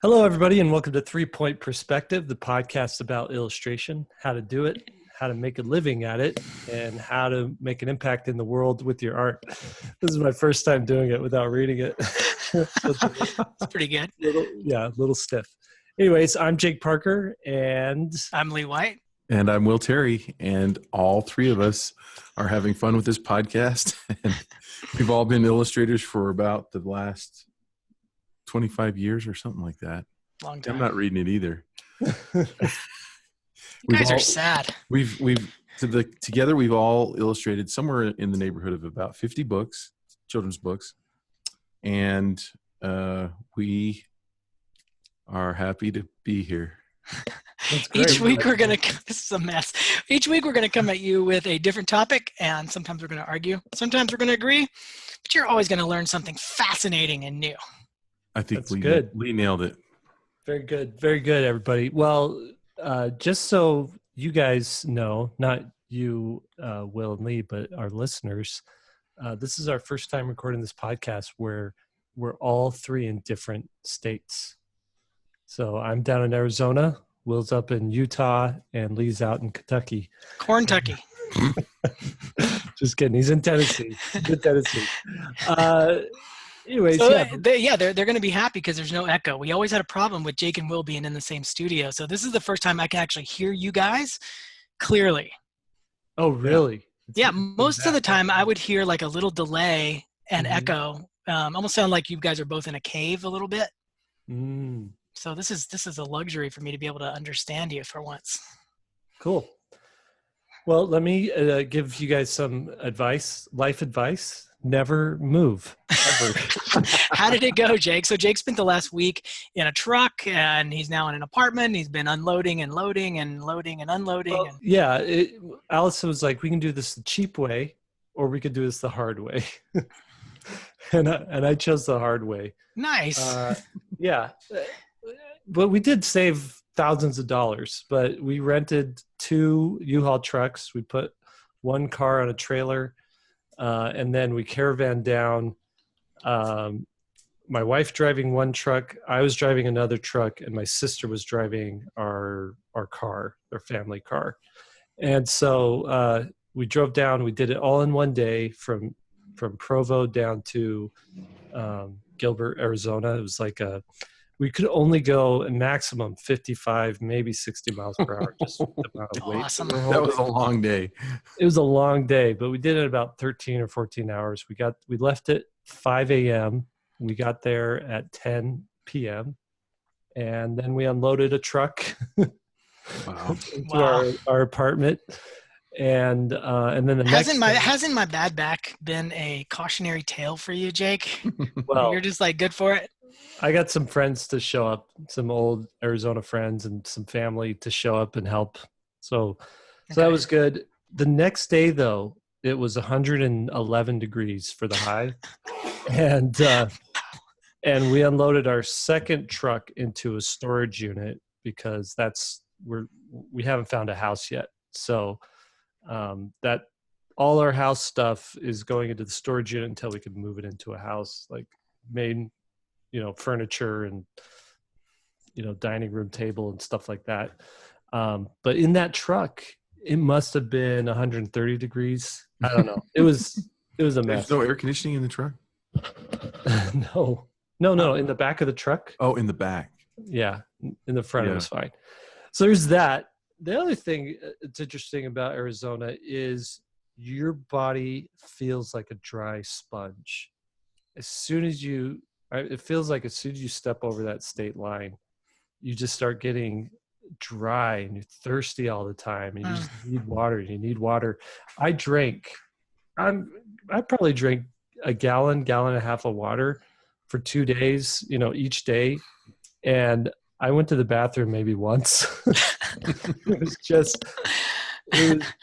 Hello, everybody, and welcome to 3-Point Perspective, the podcast about illustration, how to do it, how to make a living at it, and how to make an impact in the world with your art. This is my first time doing it without reading it. It's pretty good. A little stiff. Anyways, I'm Jake Parker, and I'm Lee White. And I'm Will Terry, and all three of us are having fun with this podcast. And we've all been illustrators for about the last 25 years or something like that. Long time. I'm not reading it either. You guys are sad. Together we've all illustrated somewhere in the neighborhood of about 50 books, children's books, and we are happy to be here. Each week we're gonna. This is a mess. Each week we're gonna come at you with a different topic, and sometimes we're gonna argue, sometimes we're gonna agree, but you're always gonna learn something fascinating and new. I think That's good. Lee nailed it. Very good, everybody. Well, just so you guys know, not you, Will and Lee, but our listeners, this is our first time recording this podcast where we're all three in different states. So I'm down in Arizona, Will's up in Utah, and Lee's out in Kentucky. Corntucky. Just kidding. He's in Tennessee. Good Tennessee. Anyways, so they're going to be happy because there's no echo. We always had a problem with Jake and Will being in the same studio. So this is the first time I can actually hear you guys clearly. Oh, really? Yeah, most of the time I would hear like a little delay and echo. Almost sound like you guys are both in a cave a little bit. Mm. So this is a luxury for me to be able to understand you for once. Cool. Well, let me give you guys some advice, life advice. Never move, ever. How did it go, Jake? So Jake spent the last week in a truck, and he's now in an apartment. He's been unloading and loading and loading and unloading. Well, yeah, Alice was like, we can do this the cheap way, or we could do this the hard way. and I chose the hard way. Nice. Yeah. But we did save thousands of dollars, but we rented 2 U-Haul trucks. We put 1 car on a trailer, and then we caravan down. My wife driving 1 truck, I was driving another truck, and my sister was driving our car, our family car. And so we drove down. We did it all in one day from Provo down to Gilbert, Arizona. It was like we could only go a maximum 55, maybe 60 miles per hour. Just the amount of weight. Awesome. That was a long day. It was a long day, but we did it in about 13 or 14 hours. We left at 5 a.m. We got there at 10 p.m. And then we unloaded a truck into our apartment. And then the hasn't my bad back been a cautionary tale for you, Jake? Well, you're just like good for it. I got some friends to show up, some old Arizona friends and some family to show up and help. So that was good. The next day, though, it was 111 degrees for the high. And we unloaded our second truck into a storage unit because we haven't found a house yet. So that all our house stuff is going into the storage unit until we can move it into a house, like main, furniture and, dining room table and stuff like that. But in that truck, it must have been 130 degrees. I don't know. It was a mess. There's no air conditioning in the truck? No. In the back of the truck. Oh, in the back. Yeah. In the front, It was fine. So there's that. The other thing that's interesting about Arizona is your body feels like a dry sponge. It feels like as soon as you step over that state line, you just start getting dry and you're thirsty all the time and you just need water. I probably drank a gallon and a half of water for 2 days, each day. And I went to the bathroom maybe once. It was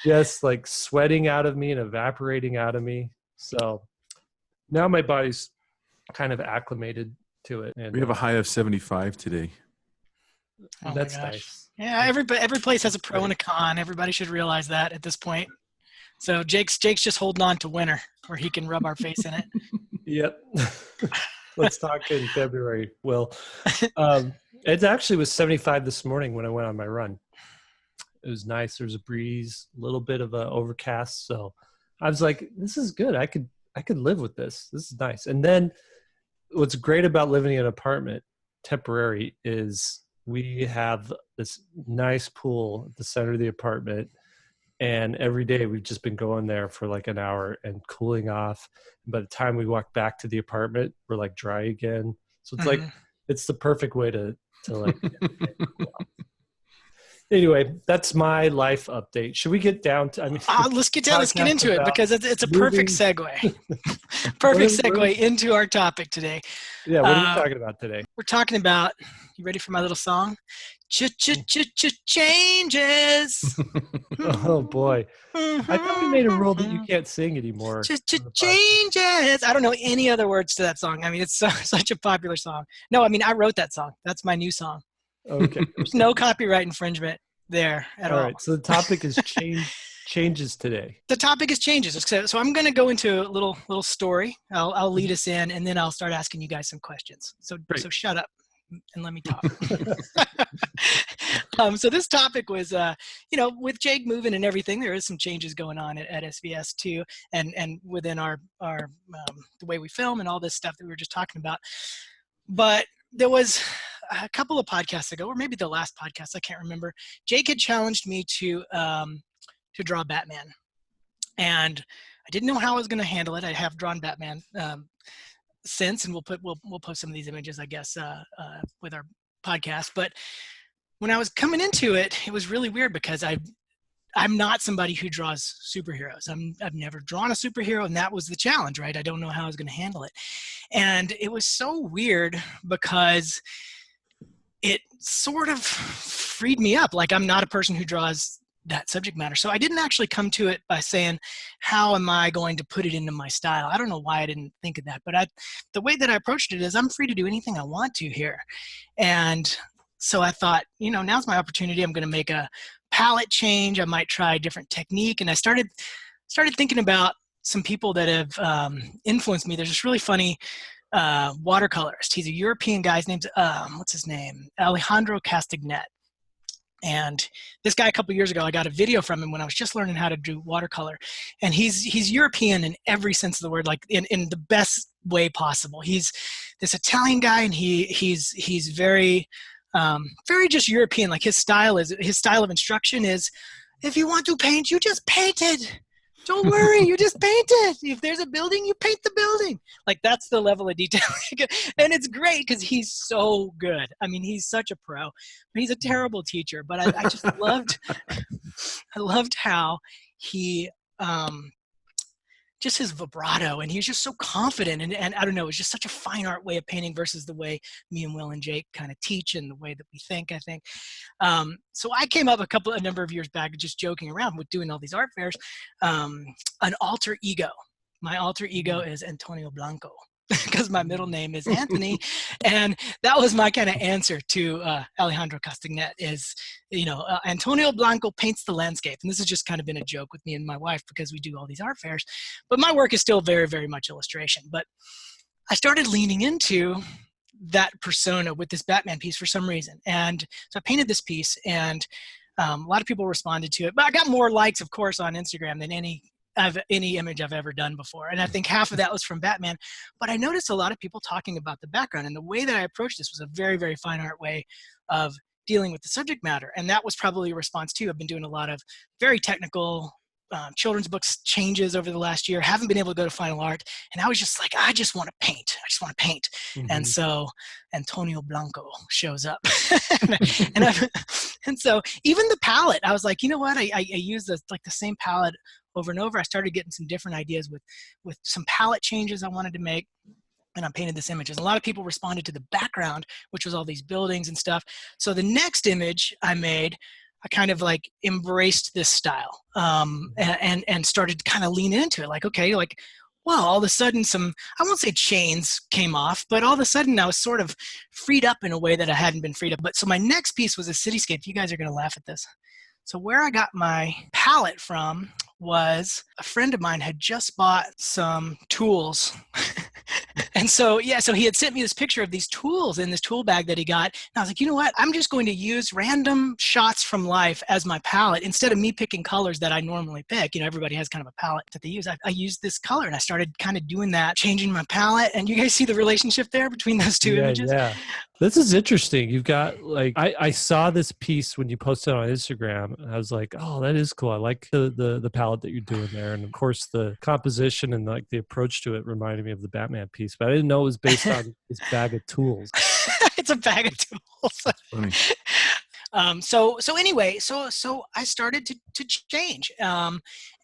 just like sweating out of me and evaporating out of me. So now my body's kind of acclimated to it. And we have a high of 75 today. Oh, that's nice. Yeah, every place has a pro and a con. Everybody should realize that at this point. So Jake's just holding on to winter where he can rub our face in it. Yep. Let's talk in February, Will. It actually was 75 this morning when I went on my run. It was nice. There was a breeze, a little bit of a overcast. So I was like, this is good. I could live with this. This is nice. And then what's great about living in an apartment temporary is we have this nice pool at the center of the apartment. And every day we've just been going there for like an hour and cooling off. And by the time we walk back to the apartment, we're like dry again. So it's like, it's the perfect way to like, cool off. Anyway, that's my life update. Should we get down to, let's get into it because it's a perfect segue. Perfect segue into our topic today. Yeah, what are we talking about today? We're talking about, you ready for my little song? Changes. Oh boy. I thought we made a rule that you can't sing anymore. Changes. I don't know any other words to that song. I mean, it's such a popular song. No, I mean, I wrote that song. That's my new song. Okay. There's no copyright infringement there at all. All right. So the topic is changes today. The topic is changes. So I'm going to go into a little story. I'll lead us in, and then I'll start asking you guys some questions. So shut up and let me talk. So this topic was, with Jake moving and everything, there is some changes going on at SVS too, and within our the way we film and all this stuff that we were just talking about. But there was a couple of podcasts ago, or maybe the last podcast, I can't remember. Jake had challenged me to draw Batman, and I didn't know how I was going to handle it. I have drawn Batman since, and we'll post some of these images, I guess, with our podcast. But when I was coming into it, it was really weird because I'm not somebody who draws superheroes. I've never drawn a superhero, and that was the challenge, right? I don't know how I was going to handle it. And it was so weird because it sort of freed me up. Like, I'm not a person who draws that subject matter. So I didn't actually come to it by saying, how am I going to put it into my style? I don't know why I didn't think of that, but the way that I approached it is I'm free to do anything I want to here. And so I thought, now's my opportunity. I'm going to make a palette change. I might try a different technique. And I started thinking about some people that have influenced me. There's this really funny watercolorist. He's a European guy. His name's, what's his name? Alejandro Castagnet. And this guy, a couple of years ago, I got a video from him when I was just learning how to do watercolor. And he's European in every sense of the word, like in the best way possible. He's this Italian guy, and he's very, very just European. Like his style of instruction is, if you want to paint, you just paint it. Don't worry, you just paint it. If there's a building, you paint the building. Like, that's the level of detail. And it's great because he's so good. I mean, he's such a pro. But he's a terrible teacher. But I just loved how he just his vibrato, and he was just so confident, and I don't know, it was just such a fine art way of painting versus the way me and Will and Jake kind of teach and the way that we think, I think. So I came up a number of years back just joking around with doing all these art fairs, an alter ego. My alter ego is Antonio Blanco, because my middle name is Anthony. And that was my kind of answer to Alejandro Castagnet is, Antonio Blanco paints the landscape. And this has just kind of been a joke with me and my wife because we do all these art fairs. But my work is still very, very much illustration. But I started leaning into that persona with this Batman piece for some reason. And so I painted this piece, and a lot of people responded to it. But I got more likes, of course, on Instagram than any image I've ever done before. And I think half of that was from Batman. But I noticed a lot of people talking about the background. And the way that I approached this was a very, very fine art way of dealing with the subject matter. And that was probably a response too. I've been doing a lot of very technical children's books changes over the last year. Haven't been able to go to final art. And I was just like, I just want to paint. Mm-hmm. And so Antonio Blanco shows up. and so even the palette, I was like, you know what? I use the same palette over and over. I started getting some different ideas with some palette changes I wanted to make. And I painted this image. And a lot of people responded to the background, which was all these buildings and stuff. So the next image I made, I kind of like embraced this style and started to kind of lean into it. Like, okay, like, wow, all of a sudden I won't say chains came off, but all of a sudden I was sort of freed up in a way that I hadn't been freed up. But so my next piece was a cityscape. You guys are going to laugh at this. So where I got my palette from was a friend of mine had just bought some tools And so, yeah, so he had sent me this picture of these tools in this tool bag that he got. And I was like, you know what? I'm just going to use random shots from life as my palette instead of me picking colors that I normally pick. You know, everybody has kind of a palette that they use. I used this color and I started kind of doing that, changing my palette. And you guys see the relationship there between those two images? Yeah. This is interesting. You've got like, I saw this piece when you posted on Instagram. I was like, oh, that is cool. I like the palette that you're doing there. And of course the composition and like the approach to it reminded me of the Batman piece, but I didn't know it was based on this bag of tools. It's a bag of tools. Funny. So I started to change.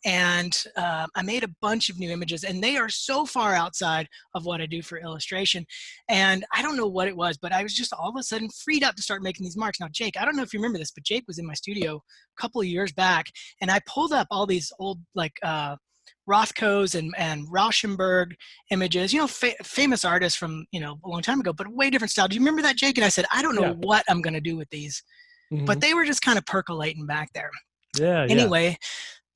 And I made a bunch of new images, and they are so far outside of what I do for illustration. And I don't know what it was, but I was just all of a sudden freed up to start making these marks. Now, Jake, I don't know if you remember this, but Jake was in my studio a couple of years back, and I pulled up all these old like Rothko's and Rauschenberg images, you know, famous artists from, you know, a long time ago, but way different style. Do you remember that, Jake? And I said, I don't know what I'm going to do with these, but they were just kind of percolating back there. Yeah. Anyway,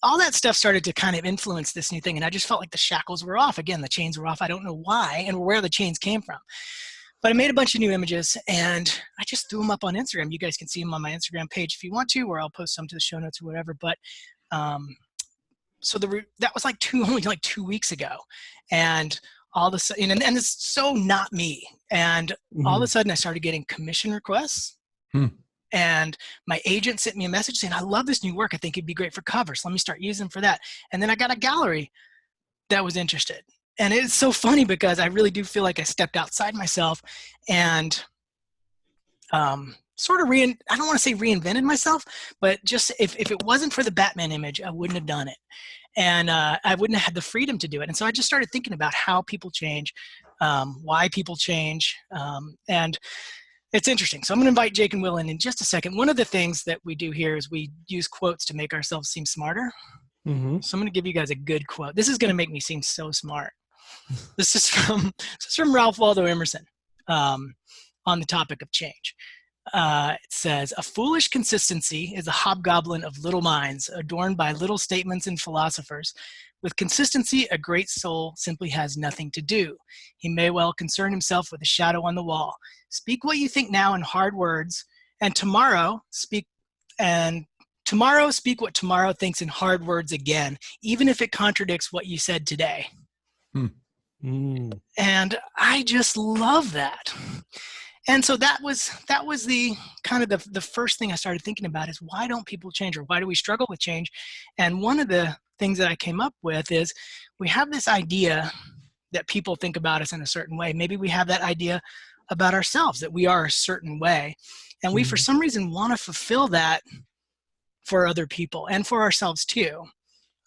all that stuff started to kind of influence this new thing. And I just felt like the shackles were off. Again, the chains were off. I don't know why and where the chains came from. But I made a bunch of new images and I just threw them up on Instagram. You guys can see them on my Instagram page if you want to, or I'll post some to the show notes or whatever. But so that was like only 2 weeks ago. And all of a sudden, and it's so not me. And all of a sudden I started getting commission requests. And my agent sent me a message saying, I love this new work. I think it'd be great for covers. Let me start using them for that. And then I got a gallery that was interested. And it's so funny because I really do feel like I stepped outside myself and sort of I don't want to say reinvented myself, but just if it wasn't for the Batman image, I wouldn't have done it. And I wouldn't have had the freedom to do it. And so I just started thinking about how people change, why people change. And it's interesting. So I'm going to invite Jake and Will in just a second. One of the things that we do here is we use quotes to make ourselves seem smarter. So I'm going to give you guys a good quote. This is going to make me seem so smart. This is from Ralph Waldo Emerson on the topic of change. It says, a foolish consistency is a hobgoblin of little minds, adorned by little statements and philosophers. With consistency, a great soul simply has nothing to do. He may well concern himself with a shadow on the wall. Speak what you think now in hard words, and tomorrow speak what tomorrow thinks in hard words again, even if it contradicts what you said today. And I just love that. And so that was the kind of the first thing I started thinking about is why don't people change, or why do we struggle with change? And one of the things that I came up with is we have this idea that people think about us in a certain way. Maybe we have that idea about ourselves, that we are a certain way. And we, for some reason, want to fulfill that for other people and for ourselves too.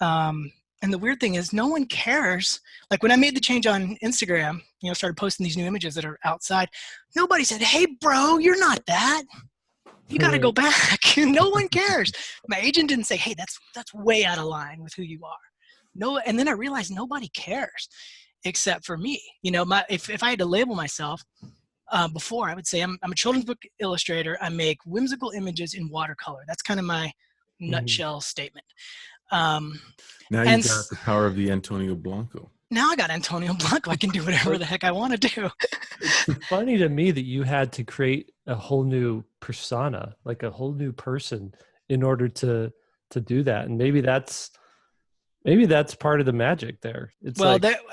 And the weird thing is no one cares. Like when I made the change on Instagram, you know, started posting these new images that are outside, nobody said, hey bro, you're not that. You got to go back. No one cares. My agent didn't say, hey, that's way out of line with who you are. No. And then I realized nobody cares except for me. You know, if I had to label myself before, I would say I'm a children's book illustrator. I make whimsical images in watercolor. That's kind of my nutshell statement. Now you got the power of the Antonio Blanco. Now I got Antonio Blanco. I can do whatever the heck I want to do. It's funny to me that you had to create a whole new persona, like a whole new person, in order to do that. And maybe that's part of the magic there. It's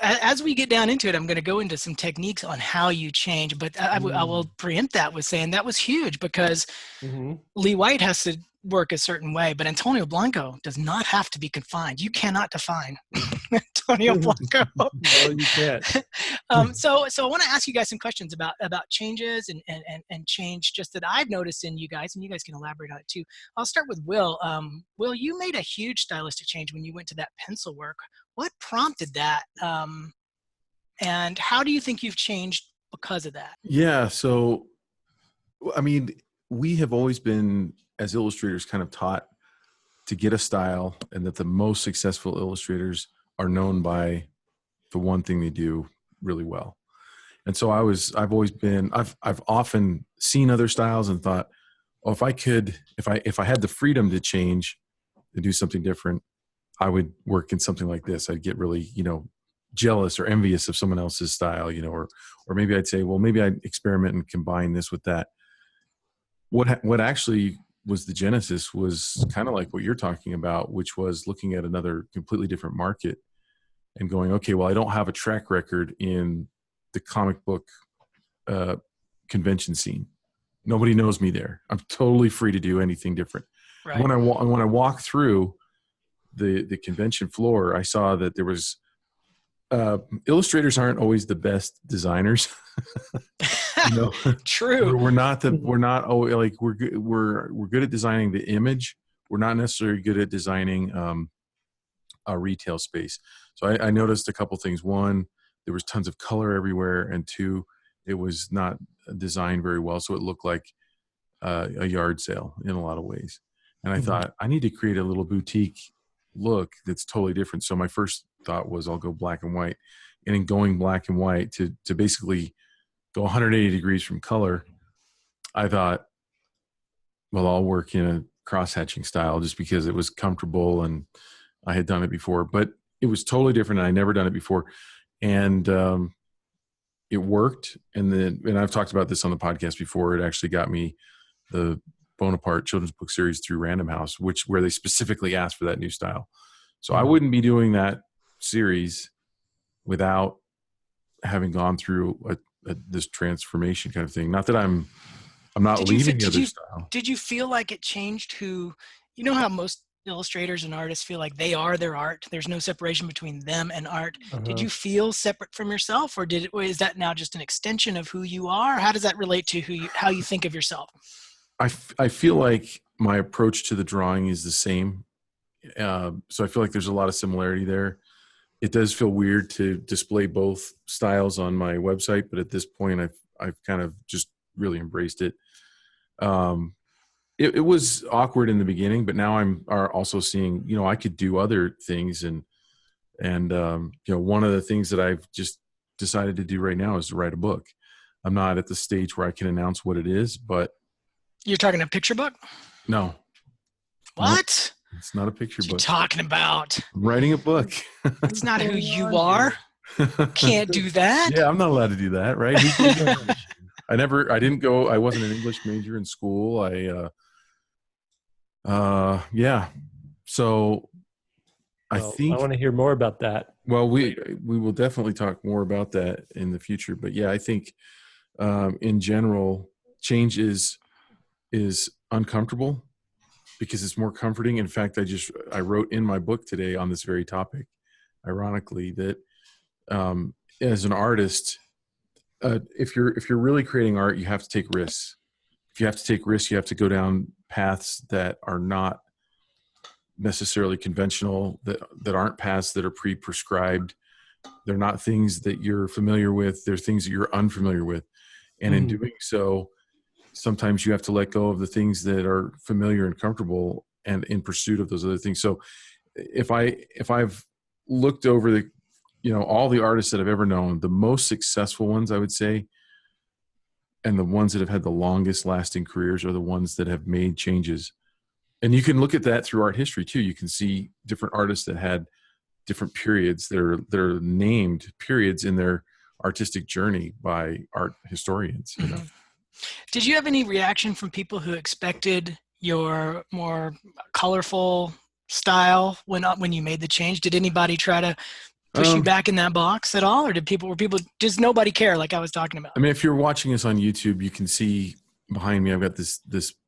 as we get down into it, I'm going to go into some techniques on how you change. But I will preempt that with saying that was huge because Lee White has to work a certain way, but Antonio Blanco does not have to be confined. You cannot define Antonio Blanco. No, you can't. So I want to ask you guys some questions about changes and change just that I've noticed in you guys, and you guys can elaborate on it too. I'll start with Will. Will, you made a huge stylistic change when you went to that pencil work. What prompted that? And how do you think you've changed because of that? Yeah. So, I mean, we have always been, as illustrators, kind of taught to get a style, and that the most successful illustrators are known by the one thing they do really well. And so I've often seen other styles and thought, oh, if I had the freedom to change and do something different, I would work in something like this. I'd get really, jealous or envious of someone else's style, or maybe I'd say, well, maybe I'd experiment and combine this with that. What actually was the genesis was kind of like what you're talking about, which was looking at another completely different market and going, okay, well, I don't have a track record in the comic book convention scene. Nobody knows me there. I'm totally free to do anything different. Right. When I walked through the convention floor, I saw that there was illustrators aren't always the best designers. True. We're not we're good at designing the image. We're not necessarily good at designing a retail space. So I noticed a couple things. One, there was tons of color everywhere, and two, it was not designed very well, so it looked like a yard sale in a lot of ways. And I thought, I need to create a little boutique look that's totally different. So my first thought was, I'll go black and white. And in going black and white to basically go 180 degrees from color, I thought, well, I'll work in a cross-hatching style just because it was comfortable and I had done it before. But it was totally different, and I never done it before. And it worked. And I've talked about this on the podcast before. It actually got me the Bonaparte children's book series through Random House, where they specifically asked for that new style. So I wouldn't be doing that series without having gone through this transformation kind of thing. Not that I'm not leaving the other style. Did you feel like it changed how most illustrators and artists feel like they are their art? There's no separation between them and art. Did you feel separate from yourself, or is that now just an extension of who you are? How does that relate to how you think of yourself? I feel like my approach to the drawing is the same. So I feel like there's a lot of similarity there. It does feel weird to display both styles on my website, but at this point I've kind of just really embraced it. It was awkward in the beginning, but now I'm also seeing, I could do other things. And one of the things that I've just decided to do right now is to write a book. I'm not at the stage where I can announce what it is, but. You're talking a picture book? No. What? No, it's not a picture book. What are you talking about? I'm writing a book. It's not who you are. Can't do that. Yeah, I'm not allowed to do that, right? I wasn't an English major in school. So I think I want to hear more about that. Well, we will definitely talk more about that in the future. But yeah, I think in general, change is uncomfortable because it's more comforting. In fact, I wrote in my book today on this very topic, ironically, that as an artist, if you're really creating art, you have to take risks. If you have to take risks, you have to go down paths that are not necessarily conventional, that aren't paths that are pre-prescribed. They're not things that you're familiar with. They're things that you're unfamiliar with. And in doing so, sometimes you have to let go of the things that are familiar and comfortable and in pursuit of those other things. So if I've looked over all the artists that I've ever known, the most successful ones, I would say, and the ones that have had the longest lasting careers are the ones that have made changes. And you can look at that through art history too. You can see different artists that had different periods that are named periods in their artistic journey by art historians. Did you have any reaction from people who expected your more colorful style when you made the change? Did anybody try to push you back in that box at all, or were people does nobody care, like I was talking about? I mean, if you're watching us on YouTube, you can see behind me, I've got this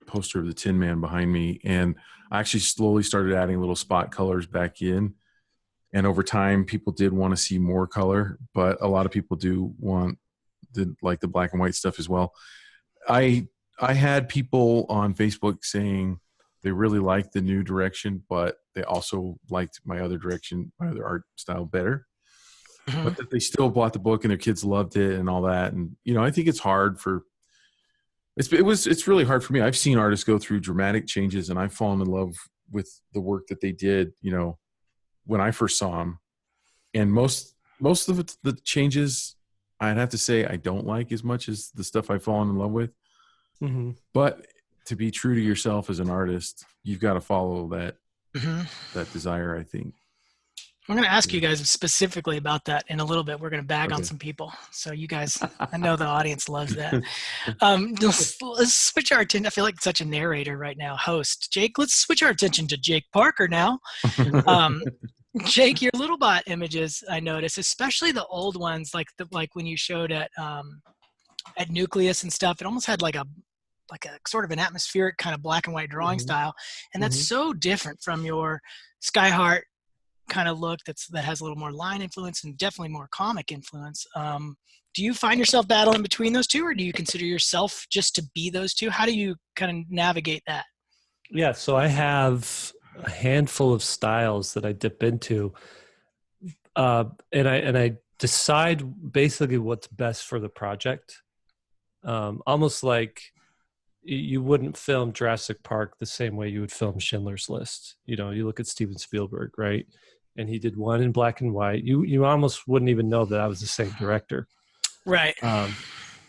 poster of the Tin Man behind me, and I actually slowly started adding little spot colors back in. And over time, people did want to see more color, but a lot of people do want the black and white stuff as well. I had people on Facebook saying they really liked the new direction, but they also liked my other art style better. But that they still bought the book and their kids loved it and all that. And I think it's hard it's really hard for me. I've seen artists go through dramatic changes, and I've fallen in love with the work that they did, when I first saw them. And most of the changes, I'd have to say, I don't like as much as the stuff I've fallen in love with. But to be true to yourself as an artist, you've got to follow that desire, I think. I'm going to ask you guys specifically about that in a little bit. We're going to bag on some people. So you guys, I know the audience loves that. Let's switch our attention. I feel like such a narrator right now, host. Jake, let's switch our attention to Jake Parker now. Jake, your little bot images, I noticed, especially the old ones, like when you showed at Nucleus and stuff, it almost had like a sort of an atmospheric kind of black and white drawing style. And that's so different from your Skyheart kind of look that has a little more line influence and definitely more comic influence. Do you find yourself battling between those two, or do you consider yourself just to be those two? How do you kind of navigate that? Yeah, so I have a handful of styles that I dip into, and I decide basically what's best for the project. Almost like you wouldn't film Jurassic Park the same way you would film Schindler's List. You know, you look at Steven Spielberg, right? And he did one in black and white. You almost wouldn't even know that I was the same director. Right.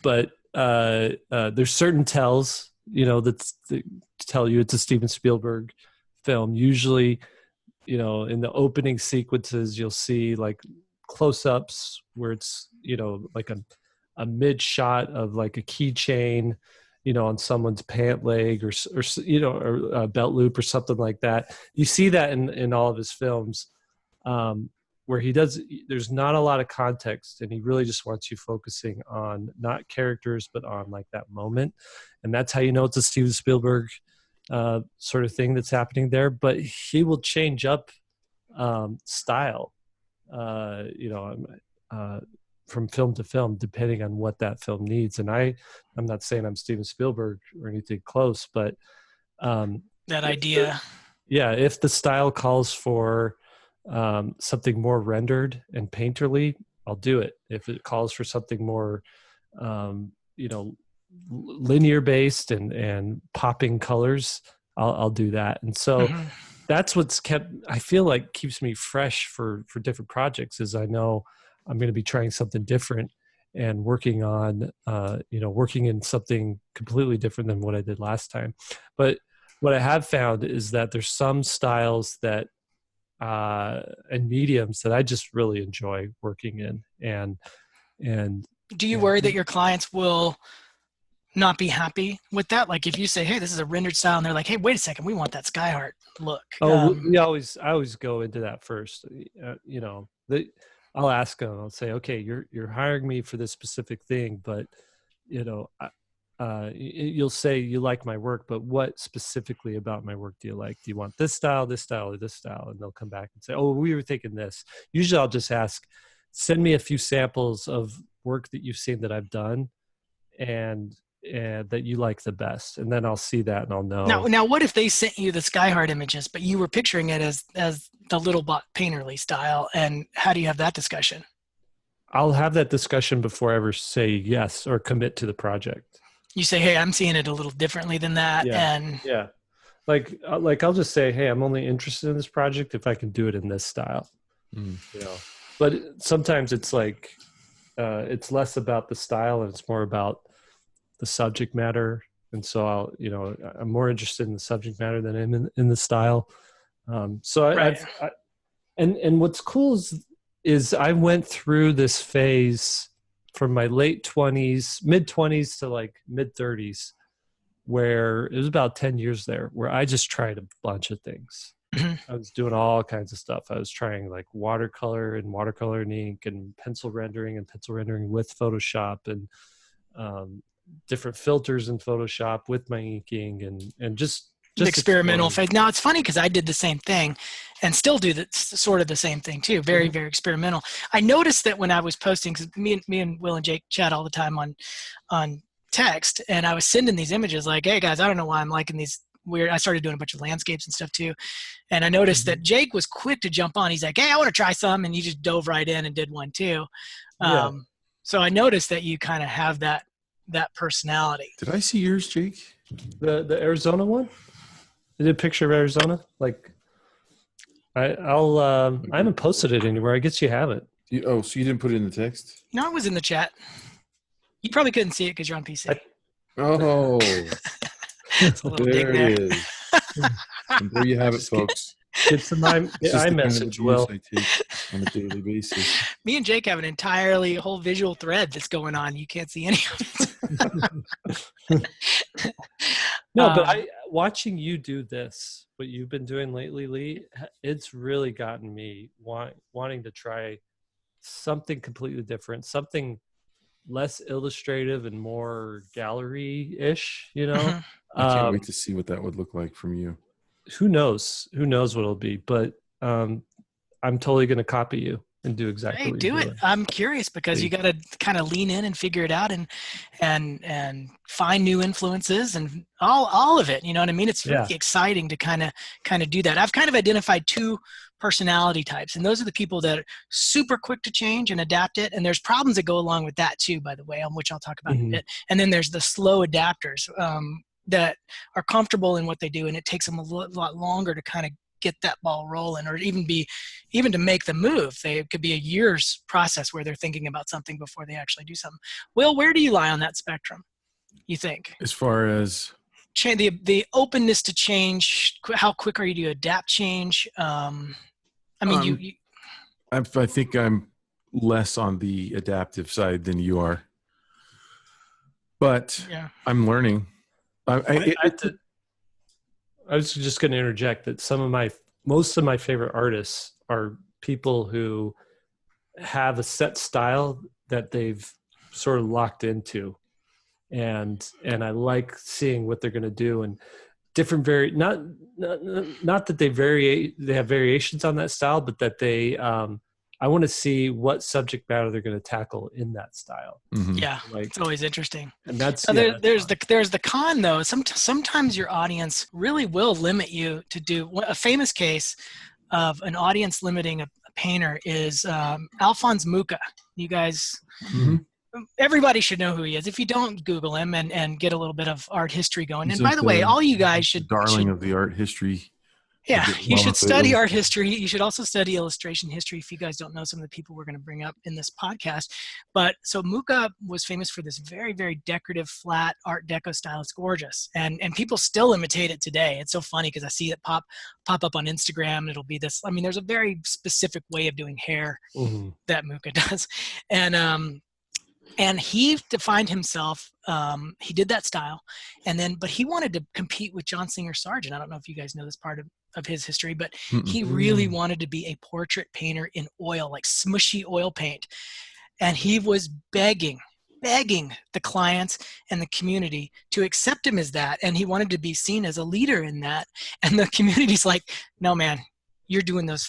But there's certain tells, that tell you it's a Steven Spielberg film. Usually, in the opening sequences, you'll see like close-ups where it's, like a mid shot of like a keychain, on someone's pant leg or a belt loop or something like that. You see that in all of his films, where there's not a lot of context, and he really just wants you focusing on not characters, but on like that moment. And that's how you know it's a Steven Spielberg sort of thing that's happening there. But he will change up style, from film to film, depending on what that film needs. And I'm not saying I'm Steven Spielberg or anything close, but that idea. If the style calls for something more rendered and painterly, I'll do it. If it calls for something more, linear based and popping colors, I'll do that. And so that's what's I feel like keeps me fresh for different projects, is I know I'm going to be trying something different and working on, working in something completely different than what I did last time. But what I have found is that there's some styles that, and mediums that I just really enjoy working in. And do you worry that your clients will not be happy with that? Like if you say, hey, this is a rendered style, and they're like, hey, wait a second, we want that Skyheart look. I always go into that first. I'll ask them. I'll say, okay, you're hiring me for this specific thing, but you'll say you like my work, but what specifically about my work do you like? Do you want this style, or this style? And they'll come back and say, oh, we were thinking this. Usually I'll just ask, send me a few samples of work that you've seen that I've done and that you like the best. And then I'll see that and I'll know. Now what if they sent you the Skyheart images, but you were picturing it as the little bot painterly style? And how do you have that discussion? I'll have that discussion before I ever say yes or commit to the project. You say, hey, I'm seeing it a little differently than that. Yeah. Like I'll just say, hey, I'm only interested in this project if I can do it in this style. But sometimes it's like, it's less about the style and it's more about the subject matter. And so I'm more interested in the subject matter than in the style. And what's cool is I went through this phase from my mid 20s to like mid 30s, where it was about 10 years there where I just tried a bunch of things. I was doing all kinds of stuff. I was trying like watercolor and ink and pencil rendering with Photoshop and different filters in Photoshop with my inking and just experimental phase. Now it's funny because I did the same thing and still do sort of the same thing too. Very, very experimental. I noticed that when I was posting, because me and Will and Jake chat all the time on text, and I was sending these images like, hey guys, I don't know why I'm liking these weird. I started doing a bunch of landscapes and stuff too. And I noticed that Jake was quick to jump on. He's like, hey, I want to try some. And he just dove right in and did one too. So I noticed that you kind of have that personality. Did I see yours, Jake? The Arizona one? I did a picture of Arizona. Like I haven't posted it anywhere. I guess you haven't. So you didn't put it in the text? No, it was in the chat. You probably couldn't see it because you're on PC. It's a little there it is. And there you have it, folks. It's an iMessage, Will. on a daily basis. Me and Jake have an entirely whole visual thread that's going on. You can't see any of it. No, but watching you do this, what you've been doing lately, Lee, it's really gotten me wanting to try something completely different, something less illustrative and more gallery-ish, you know? I can't wait to see what that would look like from you. Who knows what it'll be, but I'm totally going to copy you and do exactly Hey, what do you're it. doing. I'm curious because you got to kind of lean in and figure it out and find new influences and all of it. You know what I mean? It's really exciting to kind of do that. I've kind of identified two personality types, and those are the people that are super quick to change and adapt it. And there's problems that go along with that too, by the way, on which I'll talk about in a bit. And then there's the slow adapters that are comfortable in what they do, and it takes them a lot longer to kind of get that ball rolling, or even to make the move. It could be a year's process where they're thinking about something before they actually do something. Will, where do you lie on that spectrum, you think? As far as the openness to change, how quick are you to adapt change? I think I'm less on the adaptive side than you are, but I'm learning. I was just going to interject that most of my favorite artists are people who have a set style that they've sort of locked into, and I like seeing what they're going to do, and different not that they have variations on that style, but that they I want to see what subject matter they're going to tackle in that style. Yeah, it's always interesting. And that's there's the con though. Sometimes your audience really will limit you to do. A famous case of an audience limiting a painter is Alphonse Mucha. You guys, everybody should know who he is. If you don't, Google him and get a little bit of art history going. And by the way, all you guys should of the art history. Yeah, you should study art history. You should also study illustration history if you guys don't know some of the people we're going to bring up in this podcast. But so Mucha was famous for this very, very decorative, flat Art Deco style. It's gorgeous. And people still imitate it today. It's so funny because I see it pop up on Instagram. It'll be this, there's a very specific way of doing hair that Mucha does. And he defined himself, he did that style, but he wanted to compete with John Singer Sargent. I don't know if you guys know this part of his history, but he really wanted to be a portrait painter in oil, like smushy oil paint. And he was begging the clients and the community to accept him as that. And he wanted to be seen as a leader in that. And the community's like, no, man, you're doing those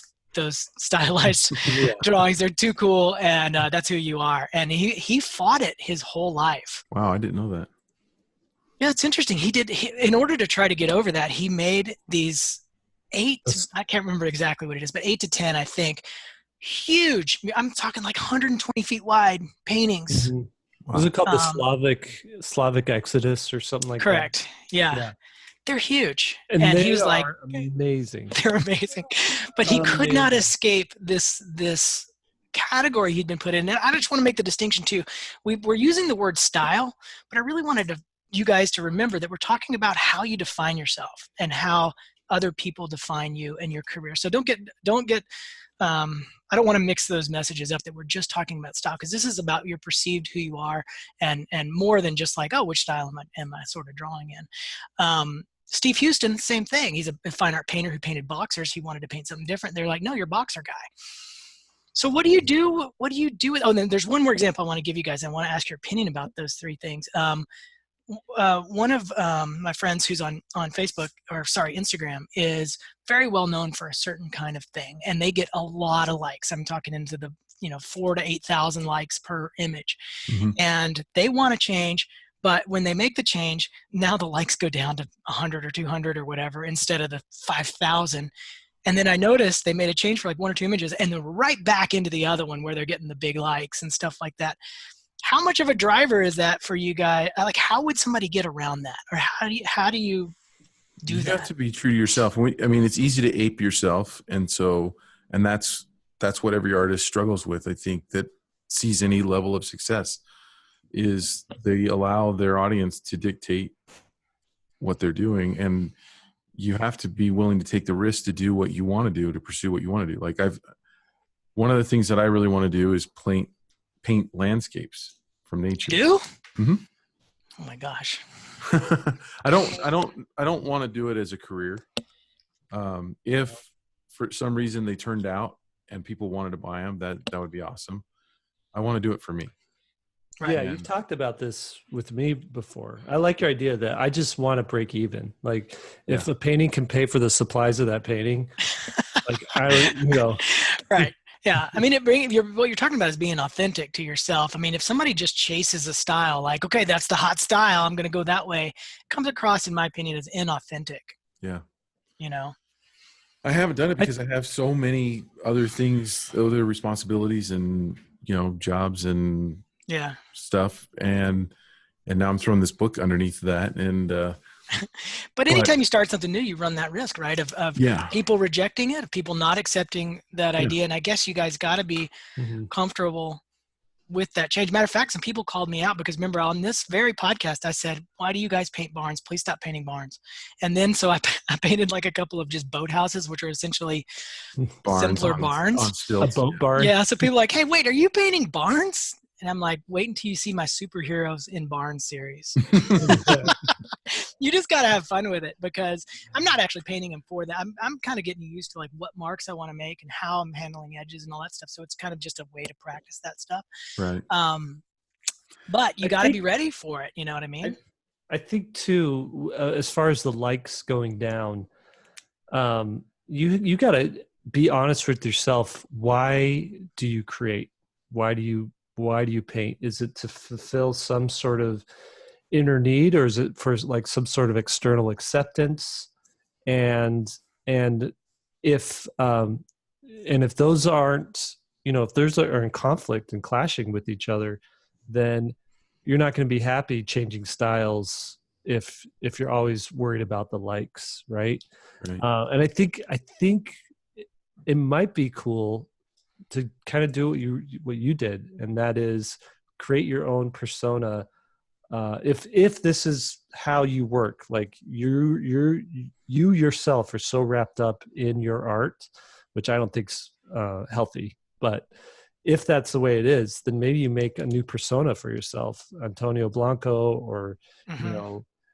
stylized drawings. They're too cool. And that's who you are. And he fought it his whole life. Wow. I didn't know that. Yeah. It's interesting. In order to try to get over that, he made these I can't remember exactly what it is, but 8 to 10, I think, huge. I'm talking like 120 feet wide paintings. Wow. Was it called the Slavic Exodus or something like correct. that? Yeah. They're huge. And he was like, amazing. They're amazing. But he could not escape this category he'd been put in. And I just want to make the distinction too. We're using the word style, but I really wanted you guys to remember that we're talking about how you define yourself and how other people define you and your career. So don't get I don't want to mix those messages up that we're just talking about style, because this is about your perceived who you are and more than just like, oh, which style am I sort of drawing in. Steve Houston, same thing. He's a fine art painter who painted boxers. He wanted to paint something different. They're like, no, you're a boxer guy. So what do you do? What do you do? And then there's one more example I want to give you guys. I want to ask your opinion about those three things. One of my friends who's on Facebook, Instagram, is very well known for a certain kind of thing, and they get a lot of likes. I'm talking into the 4,000 to 8,000 likes per image, and they want to change. But when they make the change, now the likes go down to 100 or 200 or whatever instead of the 5,000. And then I noticed they made a change for like 1 or 2 images, and they're right back into the other one where they're getting the big likes and stuff like that. How much of a driver is that for you guys? Like, how would somebody get around that? Or how do you do that? You have to be true to yourself. It's easy to ape yourself. And that's what every artist struggles with. I think that sees any level of success is they allow their audience to dictate what they're doing. And you have to be willing to take the risk to do what you want to do, to pursue what you want to do. Like one of the things that I really want to do is paint landscapes from nature. You do? Mm-hmm. Oh my gosh. I don't want to do it as a career. If for some reason they turned out and people wanted to buy them, that would be awesome. I want to do it for me. Right. Yeah, you've talked about this with me before. I like your idea that I just want to break even. Like if a painting can pay for the supplies of that painting, like Right. Yeah. I mean, what you're talking about is being authentic to yourself. I mean, if somebody just chases a style, like, okay, that's the hot style, I'm going to go that way, it comes across, in my opinion, as inauthentic. Yeah. I haven't done it because I have so many other things, other responsibilities and, jobs and stuff. And now I'm throwing this book underneath that. And, but anytime you start something new, you run that risk, right? Of people rejecting it, of people not accepting that idea. And I guess you guys got to be comfortable with that change. Matter of fact, some people called me out because remember on this very podcast, I said, why do you guys paint barns? Please stop painting barns. And then so I painted like a couple of just boathouses, which are essentially simpler barns. A boat barn. Yeah. So people are like, hey, wait, are you painting barns? And I'm like, wait until you see my superheroes in barn series. You just got to have fun with it because I'm not actually painting them for that. I'm kind of getting used to like what marks I want to make and how I'm handling edges and all that stuff. So it's kind of just a way to practice that stuff. Right. But you got to be ready for it. You know what I mean? I think too, as far as the likes going down, you got to be honest with yourself. Why do you create? Why do you paint? Is it to fulfill some sort of inner need, or is it for like some sort of external acceptance? And if those aren't, if those are in conflict and clashing with each other, then you're not going to be happy changing styles if you're always worried about the likes, right? And I think it might be cool to kind of do what you did, and that is create your own persona. If this is how you work, like you yourself are so wrapped up in your art, which I don't think's healthy, but if that's the way it is, then maybe you make a new persona for yourself, Antonio Blanco, or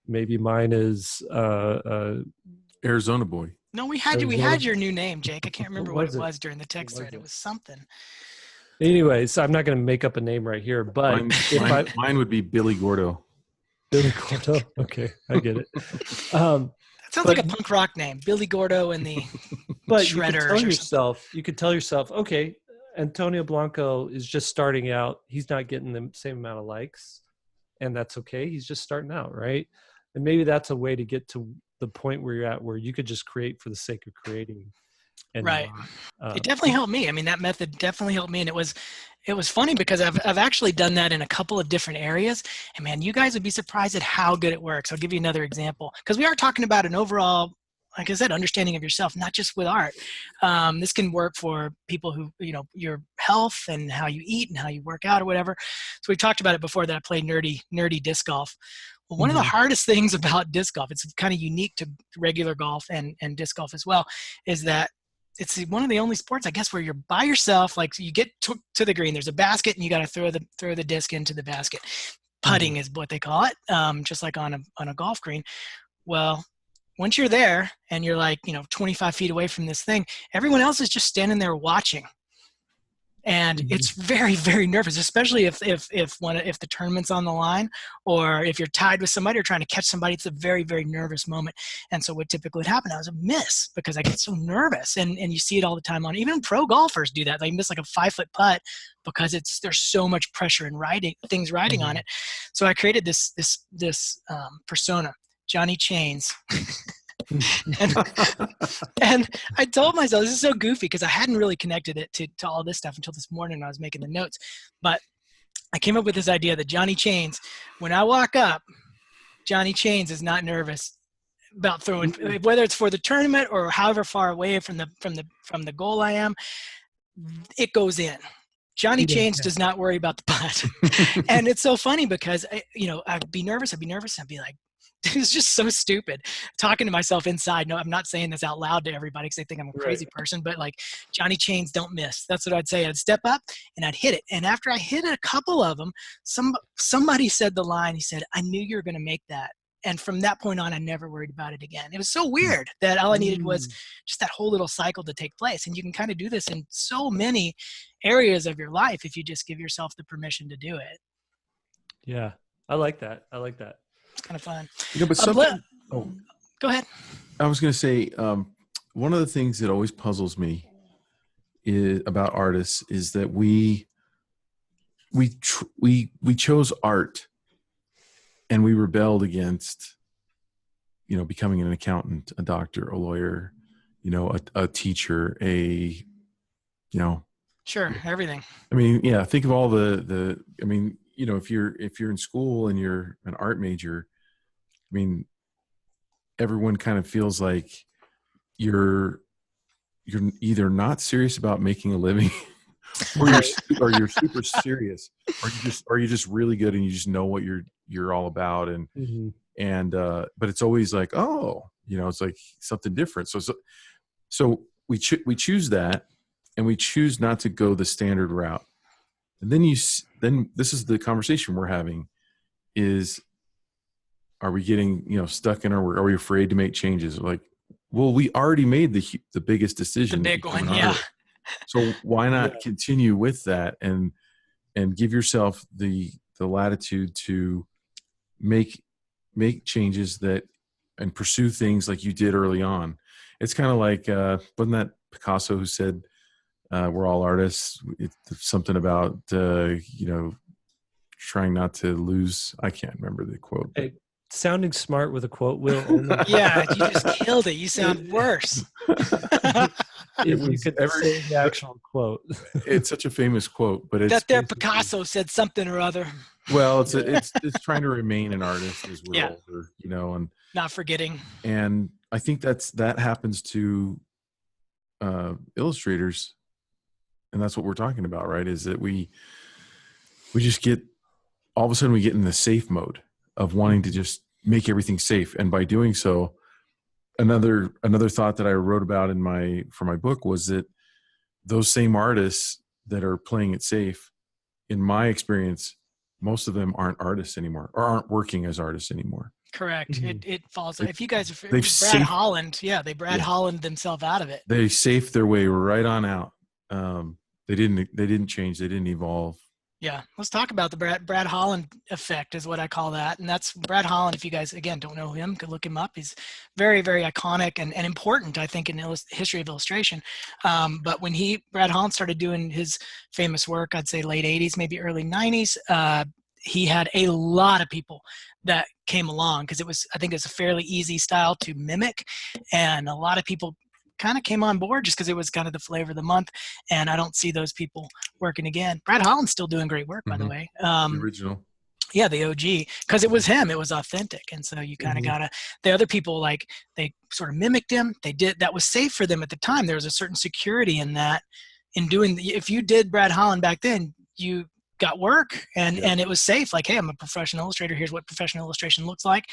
maybe mine is Arizona Boy. No, we had your new name, Jake. I can't remember what it was during the text thread. It was something. Anyways, I'm not going to make up a name right here, but mine would be Billy Gordo. Billy Gordo. Okay, I get it. That sounds like a punk rock name, Billy Gordo and the Shredders. You could tell yourself, okay, Antonio Blanco is just starting out. He's not getting the same amount of likes, and that's okay. He's just starting out, right? And maybe that's a way to get to the point where you're at, where you could just create for the sake of creating. Right. It definitely helped me. I mean, that method definitely helped me. And it was funny because I've actually done that in a couple of different areas. And man, you guys would be surprised at how good it works. I'll give you another example because we are talking about an overall, like I said, understanding of yourself, not just with art. This can work for people who, your health and how you eat and how you work out or whatever. So we talked about it before that I played nerdy disc golf. Well, one of the hardest things about disc golf, it's kind of unique to regular golf and disc golf as well, is that it's one of the only sports, I guess, where you're by yourself. Like you get to the green, there's a basket, and you got to throw the disc into the basket. Putting is what they call it, just like on a golf green. Well, once you're there and you're like 25 feet away from this thing, everyone else is just standing there watching. And it's very, very nervous, especially if the tournament's on the line, or if you're tied with somebody or trying to catch somebody. It's a very, very nervous moment. And so what typically would happen, I was a miss because I get so nervous. And you see it all the time even pro golfers do that. They miss like a 5-foot putt because there's so much pressure and riding on it. So I created this persona, Johnny Chains. and I told myself, this is so goofy because I hadn't really connected it to all this stuff until this morning when I was making the notes. But I came up with this idea that Johnny Chains, when I walk up, Johnny Chains is not nervous about throwing, whether it's for the tournament or however far away from the goal I am, it goes in. Johnny Chains does not worry about the putt. And it's so funny because I'd be nervous. I'd be like, it was just so stupid talking to myself inside. No, I'm not saying this out loud to everybody because they think I'm a crazy person, but like Johnny Chains don't miss. That's what I'd say. I'd step up and I'd hit it. And after I hit a couple of them, somebody said the line, he said, I knew you were going to make that. And from that point on, I never worried about it again. It was so weird that all I needed was just that whole little cycle to take place. And you can kind of do this in so many areas of your life if you just give yourself the permission to do it. Yeah, I like that. It's kind of fun. But something. Go ahead. I was going to say, one of the things that always puzzles me about artists is that we chose art, and we rebelled against, becoming an accountant, a doctor, a lawyer, a teacher, Sure, everything. I mean, yeah. Think of all the. I mean, if you're in school and you're an art major, I mean, everyone kind of feels like you're either not serious about making a living, or you're super serious, or you're just really good and you just know what you're all about, and but it's always like, it's like something different. So we choose that, and we choose not to go the standard route. And then this is the conversation we're having: is, are we getting stuck in, or are we afraid to make changes? Like, well, we already made the biggest decision, the big one, yeah. So why not continue with that and give yourself the latitude to make changes and pursue things like you did early on. It's kind of like, wasn't that Picasso who said, we're all artists? It's something about, trying not to lose. I can't remember the quote. Hey, sounding smart with a quote, Will. Yeah, you just killed it. You sound worse. If you could say the actual quote. It's such a famous quote, but it's that there Picasso said something or other. Well, it's trying to remain an artist as we're older, and not forgetting. And I think that happens to illustrators, and that's what we're talking about, right? Is that we just get, all of a sudden we get in the safe mode of wanting to just make everything safe, and by doing so, another thought that I wrote about for my book was that those same artists that are playing it safe, in my experience, most of them aren't artists anymore, or aren't working as artists anymore. Correct. Mm-hmm. It falls. If you guys are Holland, Holland themselves out of it. They safed their way right on out. They didn't change. They didn't evolve. Yeah, let's talk about the Brad Holland effect is what I call that. And that's Brad Holland. If you guys, again, don't know him, could look him up. He's very, very iconic and important, I think, in history of illustration. But when Brad Holland started doing his famous work, I'd say late 80s, maybe early 90s, he had a lot of people that came along because I think it's a fairly easy style to mimic. And a lot of people kind of came on board just because it was kind of the flavor of the month, and I don't see those people working again. Brad Holland's still doing great work, by the way. The original. Yeah, the OG, because it was him. It was authentic, and so you kind of gotta. The other people, like, they sort of mimicked him. That was safe for them at the time. There was a certain security in that. In doing, if you did Brad Holland back then, you got work, and it was safe. Like, hey, I'm a professional illustrator. Here's what professional illustration looks like.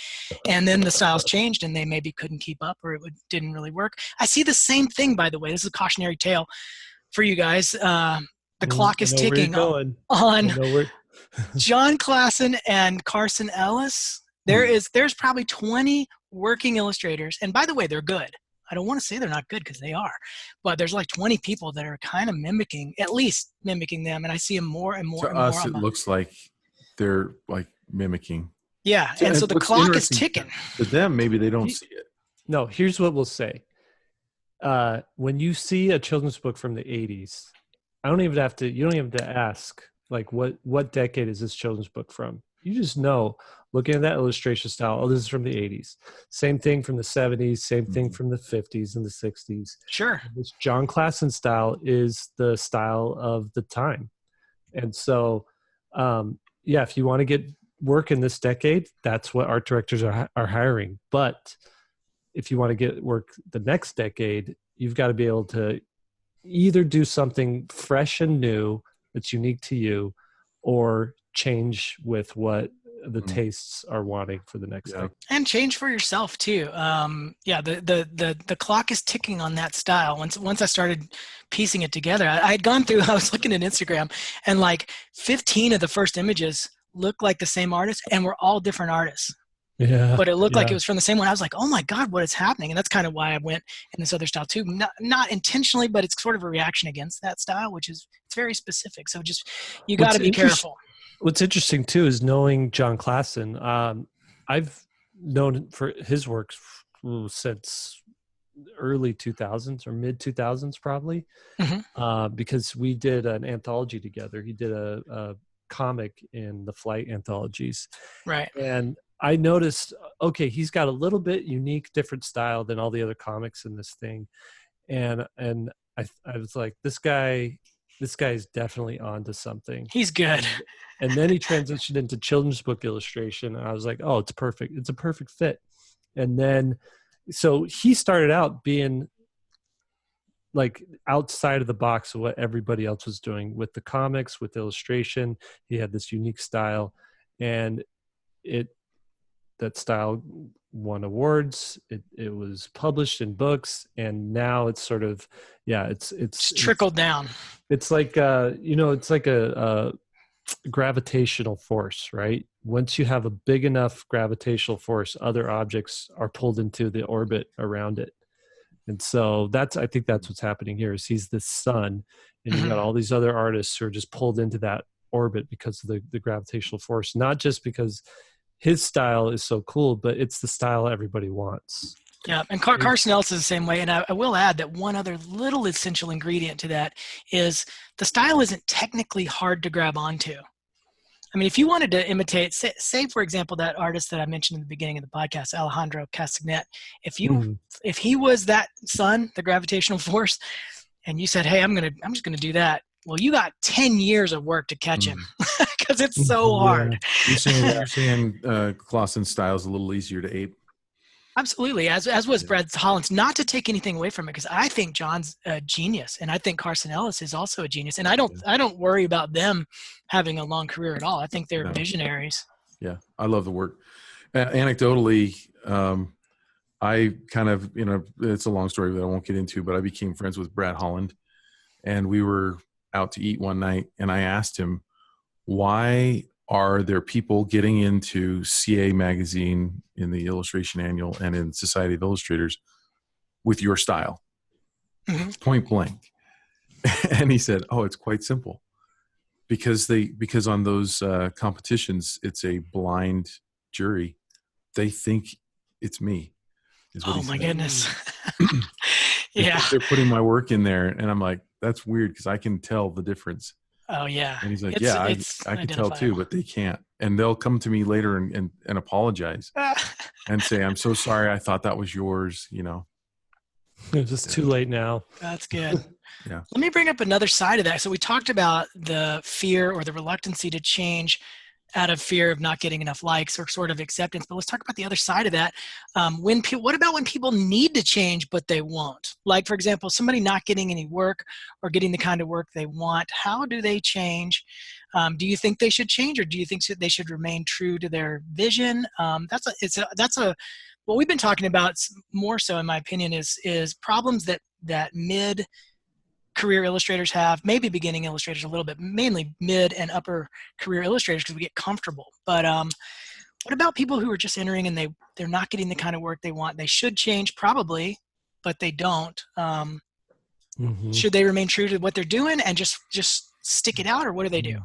And then the styles changed, and they maybe couldn't keep up, or didn't really work. I see the same thing, by the way. This is a cautionary tale for you guys. The clock is ticking on John Classen and Carson Ellis. There's probably 20 working illustrators, and by the way, they're good. I don't want to say they're not good, because they are, but there's like 20 people that are kind of at least mimicking them, and I see them more and more. To and us, more. It looks like they're like mimicking. Yeah, and so the clock is ticking. To them, maybe they don't see it. No, here's what we'll say. When you see a children's book from the 80s, you don't even have to ask, like, what decade is this children's book from? You just know, looking at that illustration style, oh, this is from the 80s. Same thing from the 70s, same thing from the 50s and the 60s. Sure. This John Classen style is the style of the time. And so, if you want to get work in this decade, that's what art directors are hiring. But if you want to get work the next decade, you've got to be able to either do something fresh and new that's unique to you, or change with what the tastes are wanting for the next thing. And change for yourself too. The clock is ticking on that style. Once I started piecing it together, I had gone through, I was looking at Instagram, and like 15 of the first images looked like the same artist, and we're all different artists. Yeah. But it looked like it was from the same one. I was like, oh my God, what is happening? And that's kind of why I went in this other style too. Not intentionally, but it's sort of a reaction against that style, which is, it's very specific. So just, you got to be careful. What's interesting too is knowing John Classen. I've known for his work since early 2000s or mid 2000s probably, because we did an anthology together. He did a comic in the Flight anthologies. Right. And I noticed, okay, he's got a little bit unique, different style than all the other comics in this thing. And I was like, this guy is definitely onto something. He's good. And then he transitioned into children's book illustration. And I was like, oh, it's perfect. It's a perfect fit. And then, so he started out being like outside of the box of what everybody else was doing with the comics, with illustration. He had this unique style, and that style won awards. It was published in books, and now it's sort of, it's trickled down. It's like it's like a gravitational force, right? Once you have a big enough gravitational force, other objects are pulled into the orbit around it. And so I think that's what's happening here, is he's the sun, and you've got all these other artists who are just pulled into that orbit because of the gravitational force, not just because his style is so cool, but it's the style everybody wants. Yeah, and Carson Ellis is the same way. And I will add that one other little essential ingredient to that is the style isn't technically hard to grab onto. I mean, if you wanted to imitate, say for example, that artist that I mentioned in the beginning of the podcast, Alejandro Castagnet, if he was that sun, the gravitational force, and you said, hey, I'm just gonna do that. Well, you got 10 years of work to catch him because it's so hard. You're saying Klassen's style is a little easier to ape? Absolutely, as was Brad Holland's. Not to take anything away from it, because I think John's a genius, and I think Carson Ellis is also a genius. And I don't worry about them having a long career at all. I think they're visionaries. Yeah, I love the work. Anecdotally, I kind of, it's a long story that I won't get into, but I became friends with Brad Holland, and we were out to eat one night, and I asked him, why are there people getting into CA magazine, in the Illustration Annual, and in Society of Illustrators with your style? Point blank. And he said, oh, it's quite simple. Because on those competitions, it's a blind jury. They think it's me. Oh my goodness. Yeah. They're putting my work in there, and I'm like, that's weird, because I can tell the difference. Oh yeah. And he's like, I can tell too, but they can't. And they'll come to me later and apologize and say, I'm so sorry, I thought that was yours, It's just too late now. That's good. Yeah. Let me bring up another side of that. So we talked about the fear or the reluctancy to change out of fear of not getting enough likes or sort of acceptance. But let's talk about the other side of that. What about when people need to change, but they won't? Like, for example, somebody not getting any work or getting the kind of work they want. How do they change? Do you think they should change, or do you think they should remain true to their vision? What we've been talking about more so, in my opinion, is problems that mid-career illustrators have, maybe beginning illustrators a little bit, mainly mid and upper career illustrators, because we get comfortable. But what about people who are just entering and they're not getting the kind of work they want? They should change probably, but they don't. Should they remain true to what they're doing and just stick it out, or what do they do?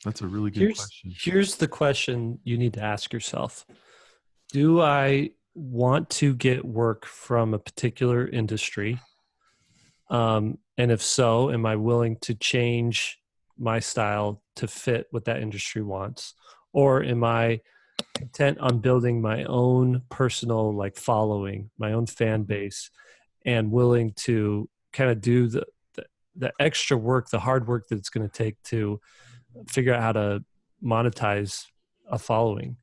That's a really good question. Here's the question you need to ask yourself. Do I want to get work from a particular industry? And if so, am I willing to change my style to fit what that industry wants? Or am I content on building my own personal following, my own fan base, and willing to kind of do the extra work, the hard work that it's going to take to figure out how to monetize a following,